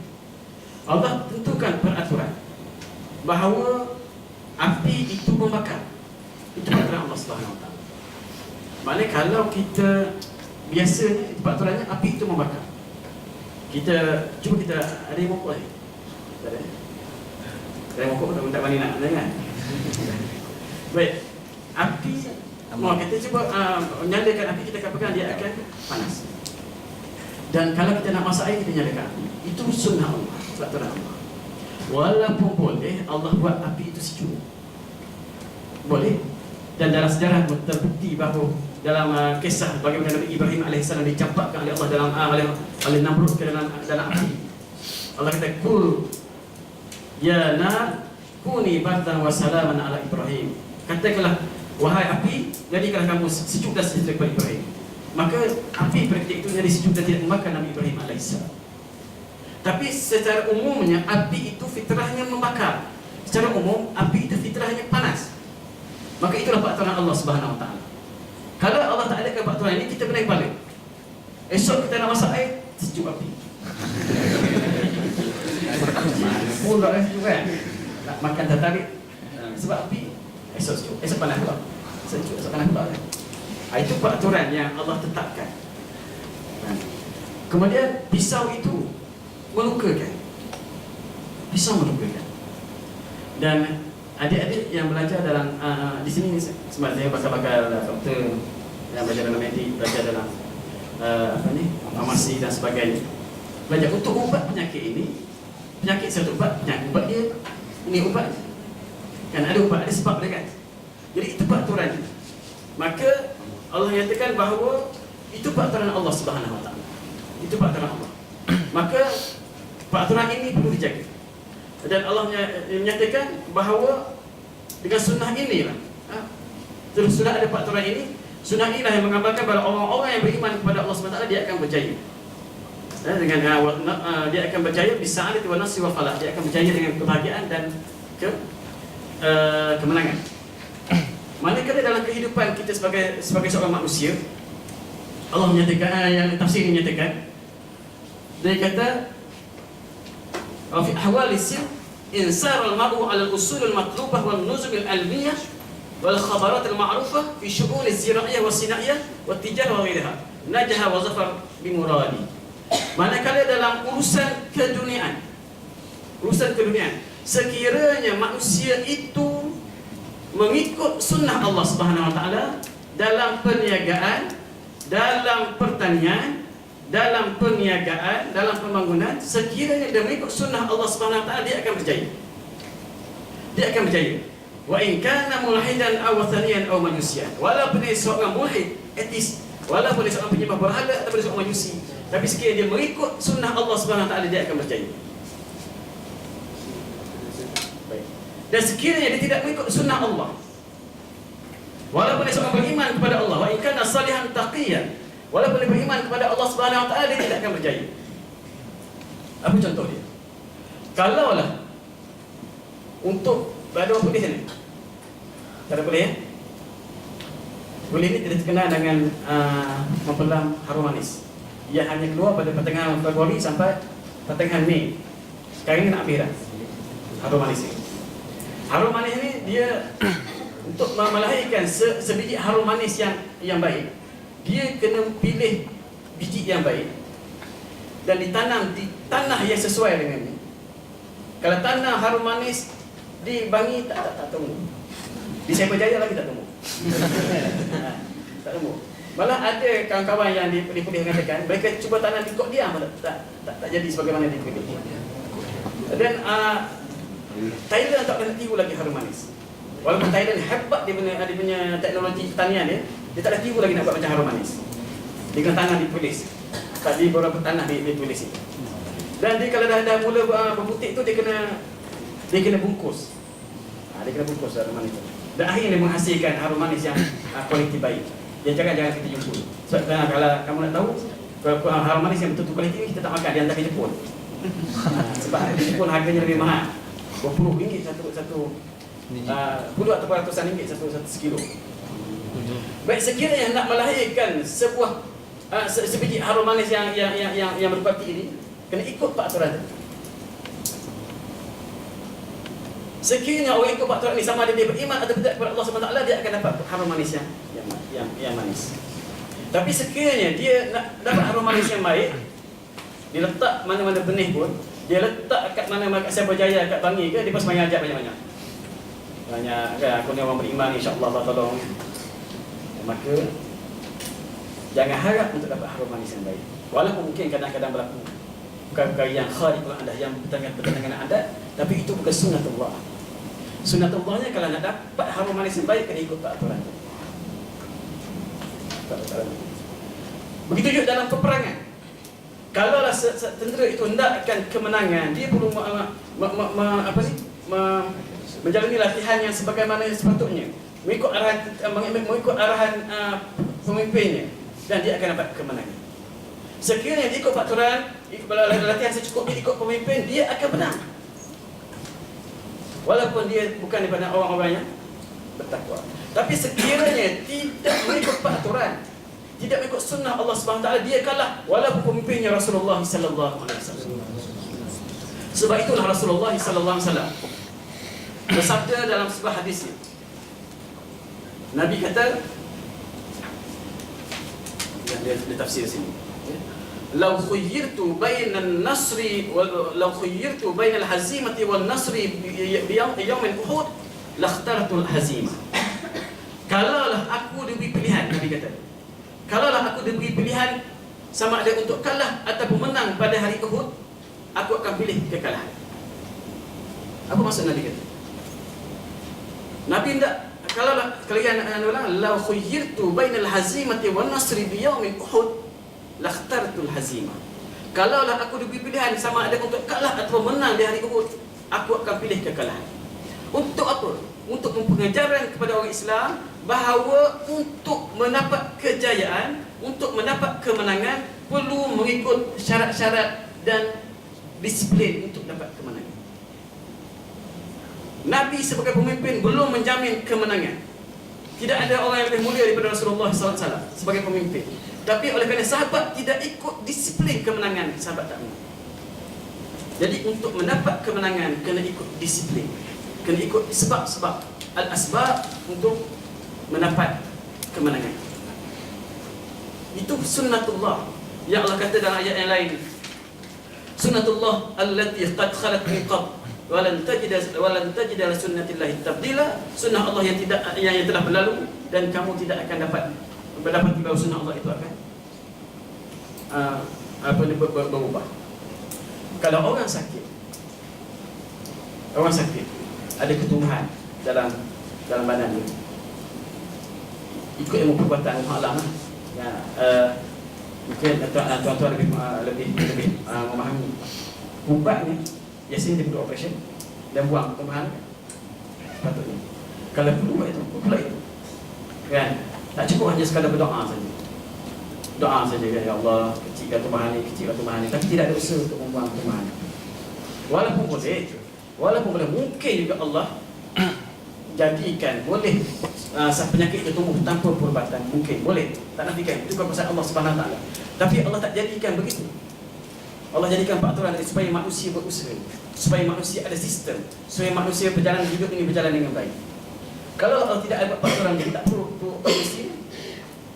Allah tentukan peraturan bahawa api itu membakar. Itu peraturan Allah Subhanahu wa taala. Maknanya kalau kita biasanya peraturannya api itu membakar. Cuba kita ada yang mokok ni? Tak ada. Ada yang mokok tak berani nak dengar. Baik. Api, kita cuba nyalakan api, kita akan pegang, dia akan panas. Dan kalau kita nak masak air, kita nyalakan api. Itu sunnah Allah, peraturan Allah. Walaupun boleh Allah buat api itu sejuk, boleh. Dan dalam sejarah terbukti bahawa dalam kisah bagaimana Nabi Ibrahim AS dicampakkan oleh Allah dalam oleh Namrud ke dalam api. Allah kata, kul ya nar kuni bardan wa salaman ala Ibrahim. Katakanlah, wahai api, jadikanlah kamu sejuk dan sejahtera kepada Ibrahim. Maka api pada ketika itu jadi sejuk dan tidak memakan Nabi Ibrahim AS. Tapi secara umumnya api itu fitrahnya membakar. Secara umum api itu fitrahnya panas. Maka itulah peraturan Allah Subhanahu wa taala. Kalau Allah tak ada peraturan ini, kita benar balik. Esok kita nak masak air, sejuk api. Pula sejuk kan? Nak makan tertarik. Sebab api esok sejuk, esok panas pula. Sejuk, esok panas pula kan? Itu peraturan yang Allah tetapkan. Kemudian pisau itu melukakan. Pisau melukakan. Dan adik-adik yang belajar dalam di sini, sebab saya bakal doktor yang belajar dalam medik, belajar dalam farmasi dan sebagainya, belajar untuk ubat penyakit ini. Penyakit satu ubat, ubat dia ini ubat kan, ada ubat, ada sebab dia kan. Jadi itu peraturan. Maka Allah nyatakan bahawa itu peraturan Allah Subhanahu wa taala. Itu peraturan Allah. Maka peraturan ini perlu dijaga. Dan Allah menyatakan bahawa dengan sunnah inilah, sudah ada peraturan ini, sunnah inilah yang menggambarkan bahawa orang-orang yang beriman kepada Allah SWT dia akan berjaya. Dengan dia akan berjaya bisa'adati wa nasri wa falah. Dia akan berjaya dengan kebahagiaan dan kemenangan. Manakala dalam kehidupan kita sebagai seorang manusia, Allah menyatakan, yang tafsir ini menyatakan, dia kata fi ahwali sim insar al-mar'u 'ala al-usul al-matlubah wal nuzum al-ilmiyah wal khabarat al-ma'rufah fi syu'un az-zira'iyyah wa sina'iyyah wa tijarah wa ghayriha najaha wa zafar bi muradi. Manakala dalam urusan keduniaan, sekiranya manusia itu mengikut sunnah Allah Subhanahu wa taala dalam perniagaan, dalam pertanian, dalam perniagaan, dalam pembangunan, sekiranya dia mengikut sunnah Allah Subhanahu wa taala, dia akan berjaya. Dia akan berjaya. Wa in kana mulhidan aw wathaniyan aw majusiyan. Walaupun dia seorang mulhid, ateis, Walaupun dia seorang penyembah berhala ataupun dia seorang majusi, tapi sekiranya dia mengikut sunnah Allah Subhanahu Wa Taala, dia akan berjaya. Baik. Dan sekiranya dia tidak mengikut sunnah Allah, walaupun dia seorang beriman kepada Allah, wa in kana salihan taqiyan, walaupun dia beriman kepada Allah Subhanahu Wa Taala, dia tidak akan berjaya. Apa contoh dia? Kalaulah untuk ada orang putih ni, tak boleh ya? Boleh ni tidak terkenal dengan mempelam harum manis. Ia hanya keluar pada pertengahan Februari sampai pertengahan Mei. Sekarang ni nak habis dah harum manis ni. Harum manis ni dia untuk melahirkan sebiji harum manis yang baik, dia kena pilih biji yang baik dan ditanam di tanah yang sesuai dengan ni. Kalau tanah harum manis di Bangi tak temu. Di Cyberjaya lagi tak temu. Tak temu. Malah ada kawan-kawan yang dipilih mengatakan mereka cuba tanam di Kok Diam tak jadi sebagaimana dipilih. Dan Thailand tak kena tiru lagi harum manis. Walaupun Thailand hebat dia punya teknologi pertanian dia tak ada tiru lagi nak buat macam harum manis. Dia kena tanam di Perlis. Tadi beberapa tanah di Perlis itu. Dan dia kalau dah mula berbutik tu dia kena bungkus. Dia kena bungkus harum manis tu. Dan akhirnya dia menghasilkan harum manis yang kualiti baik. Dia jangan kita jumpa. Sebab kalau kamu nak tahu, kalau harum manis yang betul-betul kualiti ni kita tak makan, dia hantar ke Jepun. Sebab di Jepun harganya lebih mahal. Berpuluh ringgit satu puluh atau ratusan ringgit satu sekilo. Baik, sekiranya nak melahirkan sebuah sebiji harum manis yang berkualiti ini, kena ikut peraturan tadi. Sekiranya orang ikut peraturan ini, sama ada dia beriman atau tidak kepada Allah SWT, dia akan dapat harum manis yang manis. Tapi sekiranya dia nak dapat harum manis yang baik, dia letak mana-mana benih pun, dia letak kat mana-mana kat Cyberjaya, kat Bangi ke, dia pun semayang ajak banyak-banyak. Banyak kan, aku ni orang beriman, insya-Allah Allah tolong. Maka jangan harap untuk dapat harum manis yang baik. Walaupun mungkin kadang-kadang berlaku perkara yang khariqul adat, yang bertentangan dengan adat, tapi itu bukan sunnatullah. Sunnatullahnya kalau nak dapat harum manis yang baik, kena ikut peraturan. Begitu juga dalam peperangan. Kalaulah tentera itu hendakkan kemenangan, dia perlu menjalani latihan yang sebagaimana sepatutnya, mengikut arahan pemimpinnya, dan dia akan dapat kemenangan. Sekiranya dia ikut peraturan, latihan secukupnya, ikut pemimpin, dia akan menang. Walaupun dia bukan daripada orang-orang yang bertakwa. Tapi sekiranya tidak mengikut peraturan, tidak mengikut sunnah Allah SWT, dia kalah walaupun pemimpinnya Rasulullah sallallahu alaihi wasallam. Sebab itulah Rasulullah sallallahu alaihi wasallam bersabda dalam sebuah hadis, Nabi kata, yang dia tafsir sini, "Lau khuyyirtu bainan nasri lau khuyyirtu bainal hazimati wan nasri biyaumin Uhud lakhtartul hazimah." Kalaulah aku diberi pilihan, Nabi kata, kalaulah aku diberi pilihan sama ada untuk kalah ataupun menang pada hari Uhud, aku akan pilih kekalahan. Apa maksud Nabi kata? Nabi tidak, kalaulah kalian ulang, lau khuyyirtu bainal hazimati wan nasri biyaumin Uhud lakhtartul hazimah. Kalaulah aku diberi pilihan sama ada untuk kalah atau menang di hari Uhud, aku akan pilih kekalahan. Untuk apa? Untuk pengajaran kepada orang Islam bahawa untuk mendapat kejayaan, untuk mendapat kemenangan, perlu mengikut syarat-syarat dan disiplin untuk dapat kemenangan. Nabi sebagai pemimpin belum menjamin kemenangan. Tidak ada orang yang lebih mulia daripada Rasulullah SAW sebagai pemimpin. Tapi oleh kerana sahabat tidak ikut disiplin kemenangan, sahabat tak menang. Jadi untuk mendapat kemenangan, kena ikut disiplin, kena ikut sebab-sebab, al-asbab untuk mendapat kemenangan. Itu sunnatullah yang Allah kata dalam ayat yang lain, sunnatullah allati qad khalat min qabl walan tajida li sunnatillahi tabdila. Sunnah Allah yang telah berlalu dan kamu tidak akan dapat bahawa sunnah Allah itu akan berubah. Kalau orang sakit ada ketumbuhan dalam badan dia, ikut ilmu perubatan Allah, Ya, mungkin tuan-tuan lebih memahami. Ubat ni biasanya dia perlu operation dan buang tumbuhan sepatutnya. Kalau perlu itu, pula itu. Kan? Tak cukup hanya sekadar berdoa saja. Doa saja kan, ya Allah, kecilkan tumbuhan ni, tapi tidak ada usaha untuk membuang tumbuhan. Walaupun boleh, mungkin juga Allah jadikan boleh penyakit itu tumbuh tanpa perubatan, mungkin boleh. Tak nafikan, itu keputusan Allah Subhanahu Wa Taala. Tapi Allah tak jadikan begitu. Allah jadikan peraturan supaya manusia berusaha, supaya manusia ada sistem, supaya manusia berjalan hidup ini berjalan dengan baik. Kalau Allah tidak ada peraturan, kita tak perlu mesti,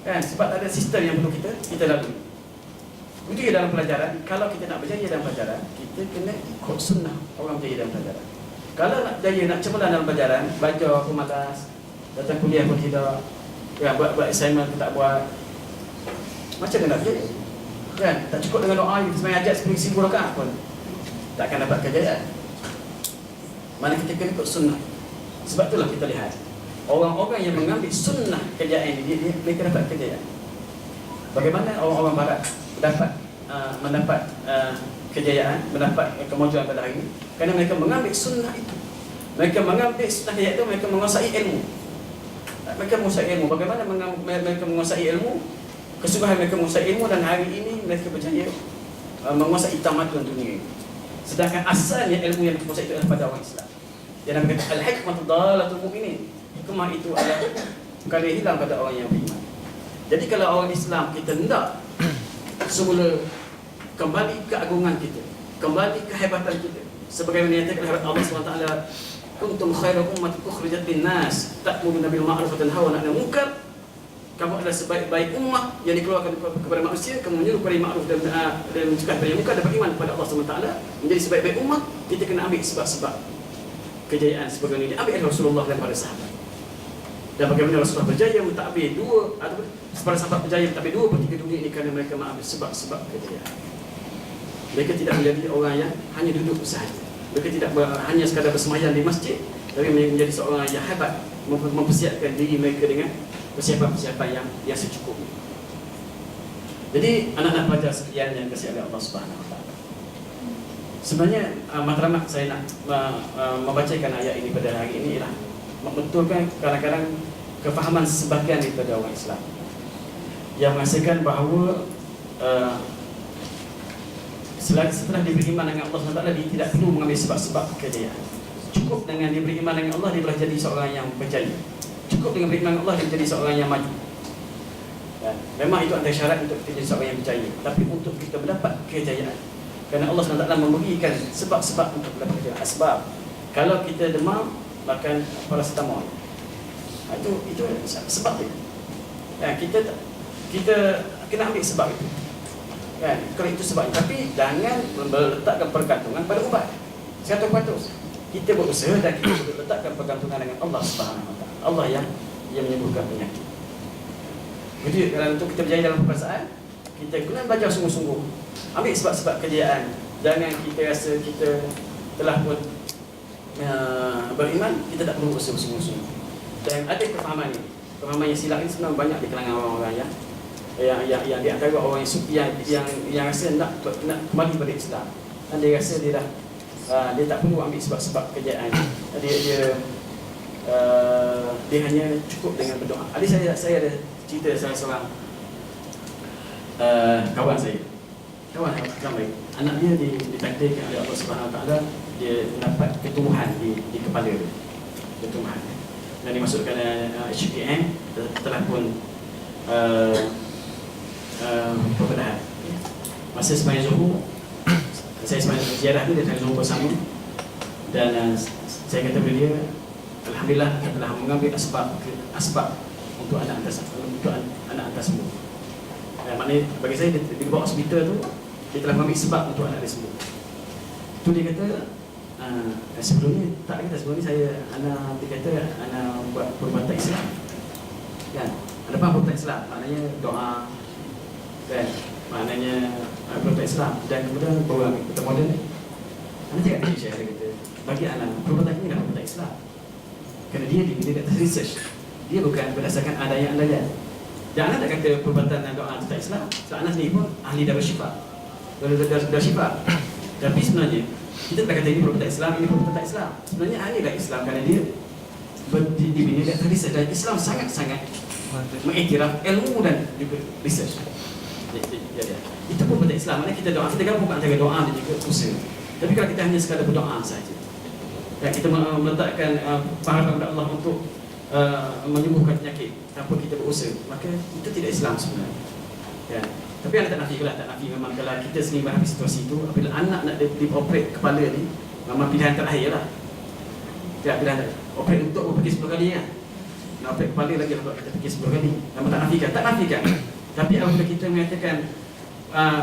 kan? Sebab ada sistem yang perlu kita lalui. Itu ya dalam pelajaran. Kalau kita nak berjaya dalam pelajaran, kita kena ikut sunnah orang berjaya dalam pelajaran. Kalau nak berjaya, nak cemerlang dalam pelajaran, baca aku malas, datang kuliah pun tidak, ya, buat assignment pun tak buat, macam mana nak berjaya? Kan? Tak cukup dengan doa semayang hajat 10,000 rakaat pun takkan dapat kejayaan. Mana kita kena ikut sunnah. Sebab itulah kita lihat orang-orang yang mengambil sunnah kejayaan ini, mereka dapat kejayaan. Bagaimana orang-orang barat mendapat kejayaan, mendapat kemajuan pada hari ini? Kerana mereka mengambil sunnah itu. Mereka mengambil sunnah kejayaan itu, mereka menguasai ilmu. Mereka menguasai ilmu. Bagaimana mereka menguasai ilmu? Kesungguhan mereka menguasai ilmu, dan hari ini mereka berjaya menguasai tamadun dunia. Sedangkan asalnya ilmu yang dikuasai itu adalah pada orang Islam. Dia nama kata al-hikmatu dalatul mu'minin. Hikmah itu adalah perkara hilang pada orang yang beriman. Jadi kalau orang Islam kita hendak semula kembali keagungan kita, kembali kehebatan kita, sebagaimana yang dikatakan oleh Allah SWT, kuntum khairu ummatin ukhrijat lin-nas ta'muruna bil ma'ruf wa tanhauna 'anil munkar. Kamu adalah sebaik-baik ummah yang dikeluarkan kepada manusia, kamu menyuruh kepada ma'ruf dan mencegah dari munkar, dan beriman kepada Allah SWT. Menjadi sebaik-baik ummah, kita kena ambil sebab-sebab kejayaan sebagai ini. Ambil Rasulullah dan para sahabat. Dan bagaimana Rasulullah berjaya mentadbir para sahabat berjaya mentadbir 2/3 dunia ini kerana mereka mengambil sebab-sebab kejayaan. Mereka tidak menjadi orang yang hanya duduk sahaja. Mereka tidak hanya sekadar bersemayam di masjid, tapi menjadi seorang yang hebat, mempersiapkan diri mereka dengan persiapan-persiapan yang secukupnya. Jadi anak-anak pelajar sekian yang dikasihi oleh Allah Subhanahu Wa Taala. Sebenarnya matlamat saya nak membacakan ayat ini pada hari ini ialah membetulkan kadang-kadang kefahaman sebahagian daripada orang Islam yang mengatakan bahawa setelah diberi iman dengan Allah SWT, dia tidak perlu mengambil sebab-sebab kejayaan. Cukup dengan diberi iman dengan Allah, dia boleh jadi seorang yang berjaya. Cukup dengan beriman dengan Allah, dia menjadi seorang yang maju. Dan memang itu antara syarat untuk kita jadi seorang yang berjaya. Tapi untuk kita mendapat kejayaan, kerana Allah SWT memberikan sebab-sebab untuk mendapat kejayaan. Sebab kalau kita demam, makan paracetamol, itu sebab dia. Ya, kita kena ambil sebab itu. Kan? Kalau itu sebabnya. Tapi jangan meletakkan pergantungan pada ubat. 100%. Kita berusaha dan kita letakkan pergantungan dengan Allah Subhanahu Wa Taala. Allah yang menyembuhkan penyakit. Jadi kalau untuk kita berjaya dalam perasaan, kita kena belajar sungguh-sungguh. Ambil sebab-sebab kejayaan. Jangan kita rasa kita telah pun beriman, kita tak perlu usaha sungguh-sungguh. Dan ada kefahaman ini. Kefahaman yang silap ini sebenarnya banyak di kalangan orang-orang yang di antara orang yang rasa nak kembali pada Islam. Dan dia rasa dia tak perlu ambil sebab-sebab kejayaan. Dia hanya cukup dengan berdoa. Saya ada cerita salah seorang kawan saya. Kawan baik. Anak dia ditakdirkan oleh Allah Subhanahu Wa Taala, dia mendapat ketumbuhan di kepala dia. Ketumbuhan. Dan dimasukkan HPM telah pun perbedahan. Masa sembahyang Zuhur, saya sembahyang ziarah tu, dia sembahyang Zuhur bersama. Dan saya kata kepada dia, alhamdulillah telah mengambil asbab untuk anak anda sembuh. Maknanya bagi saya di bawah hospital tu, dia telah mengambil sebab untuk anak dia sembuh. Tu dia kata, sebelum ni dia kata anak buat perubatan Islam. Kan? Ada apa perubatan Islam? Maknanya doa, kan? Maknanya perubatan Islam. Dan kemudian baru ambil perubatan moden ni. Anak cakap dia kata, bagi anak perubatan ini adalah perubatan Islam. Kerana dia di atas research. Dia bukan berdasarkan andaian-andaian. Jangan tak kata perbuatan dan doa itu tak Islam. Sebab Anas ni pun ahli darul syifa. Darul syifa. Tapi sebenarnya kita tak kata ini perbuatan Islam, ini perbuatan tak Islam. Sebenarnya ahli dah Islam kerana dia dibina dan research, dan Islam sangat-sangat mengiktiraf ilmu dan juga research. Jadi itu perbuatan Islam. Mana kita doa, kita gabung antara doa dan juga usaha. Tapi kalau kita hanya sekadar berdoa saja, dan kita meletakkan pahala kepada Allah untuk menyembuhkan penyakit tanpa kita berusaha, maka itu tidak Islam sebenarnya. Ya. Tapi anda tak nafikan, tak nafi memang kalau kita sendiri menghadapi situasi itu, apabila anak nak dioperate kepala ni, memang pilihan terakhir lah. Ya, pilihan operate untuk pergi 10 kali kan. Nak operate kepala lagi untuk kita pergi 10 kali. Memang tak nafikan, tak nafikan. Tapi apabila kita mengatakan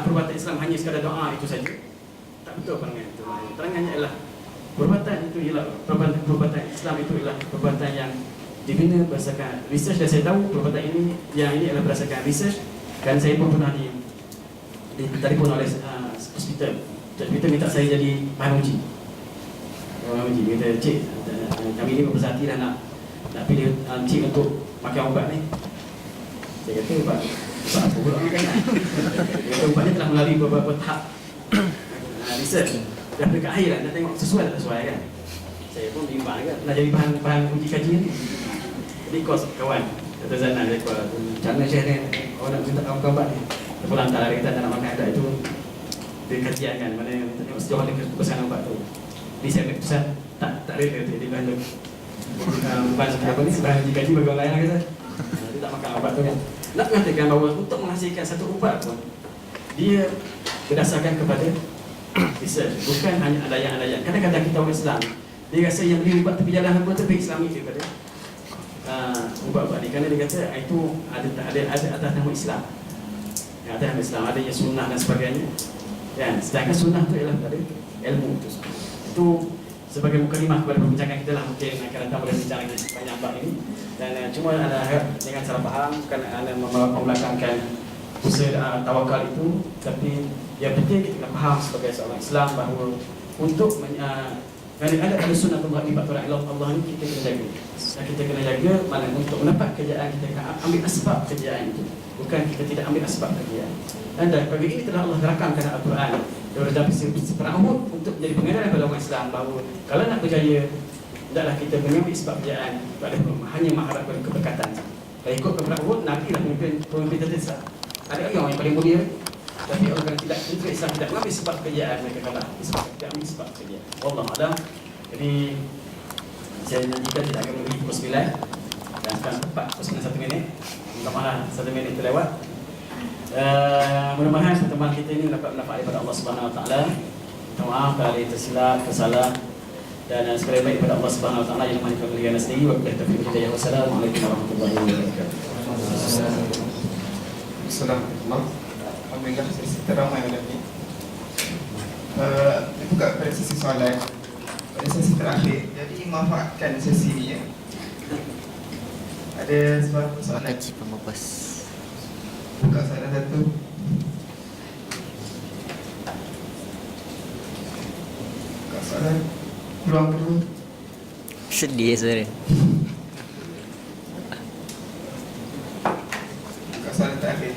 perbuatan Islam hanya sekadar doa itu saja, tak betul pandangan itu. Pandangannya ialah perbuatan itu ialah perbuatan Islam itu ialah perbuatan yang dibina berdasarkan research, dan saya tahu perbuatan ini adalah berdasarkan research. Dan saya pun pernah ditelefon oleh hospital minta saya jadi bahan uji. Dia kata, cik, kami ni bersati dah nak pilih cik untuk makan ubat ni. Saya kata, ubat apa pula makan kan? Dia kata, ubat ni telah melalui beberapa tahap research. Dah dekat akhir lah, nak tengok sesuai tak sesuai kan. Saya pun bimbang kan, nak jadi bahan uji kajian ni. Jadi kos kawan kata Zana, dia kata, macam mana Syekh ni, orang nak minta kawan ubat ni. Dia pun hantar lah, dia kata nak makan ubat itu. Dia kajian kan, mana tengok sejauh dia keputusan ubat tu. Jadi saya ambil keputusan, tak rela tu, dia bahan apa ni, sebahan uji kaji bagi orang lain lah kata. Dia tak makan ubat tu kan. Nak mengatakan bahawa untuk menghasilkan satu ubat pun, dia berdasarkan kepada research, bukan hanya adayan-adayan. Kadang-kadang kita orang Islam, dia rasa yang beli ubat tepi jalan apa tu lebih Islami daripada ubat-ubat ni, kerana dia kata itu ada atas nama Islam. Yang atas nama Islam, ada yang sunnah dan sebagainya. Ya, sedangkan sunnah tu ialah pada ilmu itu. Itu sebagai mukadimah kepada perbincangan kita lah, mungkin akan datang pada bincang lagi banyak bab ini. Dan cuma anda harap jangan salah faham, bukan anda membelakangkan usaha tawakal itu, tapi yang penting kita kena faham sebagai seorang Islam bahawa untuk kerana ada sunnah Allah ni, batu Allah ni kita kena jaga. Dan kita kena jaga mana untuk mendapat kejayaan, kita kena ambil asbab kejayaan itu, bukan kita tidak ambil asbab kejayaan. Dan pagi ini telah Allah rakamkan Al-Quran dalam perang Uhud untuk menjadi pengenalan kepada orang Islam bahawa kalau nak berjaya, hendaklah kita mengambil sebab kejayaan, hanya mengharap kepada keberkatan. Kalau ikut ke perang Uhud, Nabi lah pemimpin terdesak. Ada orang yang paling mulia, tapi orang yang tidak ikut Islam tidak mengambil sebab kejayaan, mereka kalah sebab tidak ambil sebab kejayaan. Wallahu a'lam. Jadi saya janjikan tidak akan memberi pukul 9 dan sekarang tepat pukul 1 minit. Minta maaf 1 minit terlewat. Mudah-mudahan pertemuan kita ini mendapat manfaat daripada Allah Subhanahu Wa Taala. Minta maaf kalau ada tersilap, tersalah, dan sekali lagi kepada Allah Subhanahu Wa Taala yang Maha Pemeliharaan sendiri. Wabillahi taufiq wal hidayah. Wassalamualaikum warahmatullahi wabarakatuh. Assalamualaikum. Alhamdulillah sesi teramai malam ini. Buka pada sesi soalan, pada sesi terakhir. Jadi manfaatkan sesi ini ya. Ada sesuatu soalan? Makasih pemabas. Buka soalan satu. Buka soalan. Peluang kedua. Sedih sebenarnya. Buka soalan terakhir.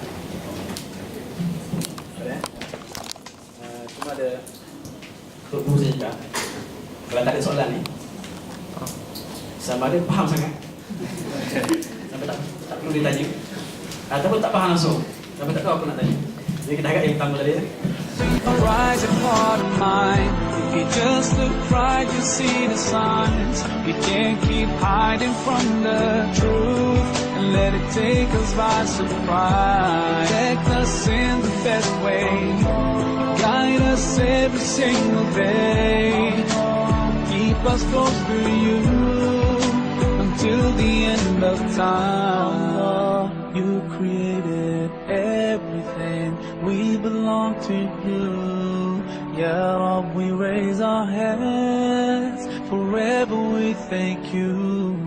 Cuma ada untuk guru saya cakap, kalau tak ada soalan ni, sama ada faham sangat sampai tak perlu ditanya, ataupun tak faham langsung sampai tak tahu apa nak tanya. Jadi kita agak yang pertama tadi. A rising heart of mine. If you just look right, you see the signs. You can't keep hiding from the truth and let it take us by surprise. Protect us in the best way. Guide us every single day. Keep us close to you until the end of time. You created everything, we belong to you. Ya Rabb, we raise our hands, forever we thank you.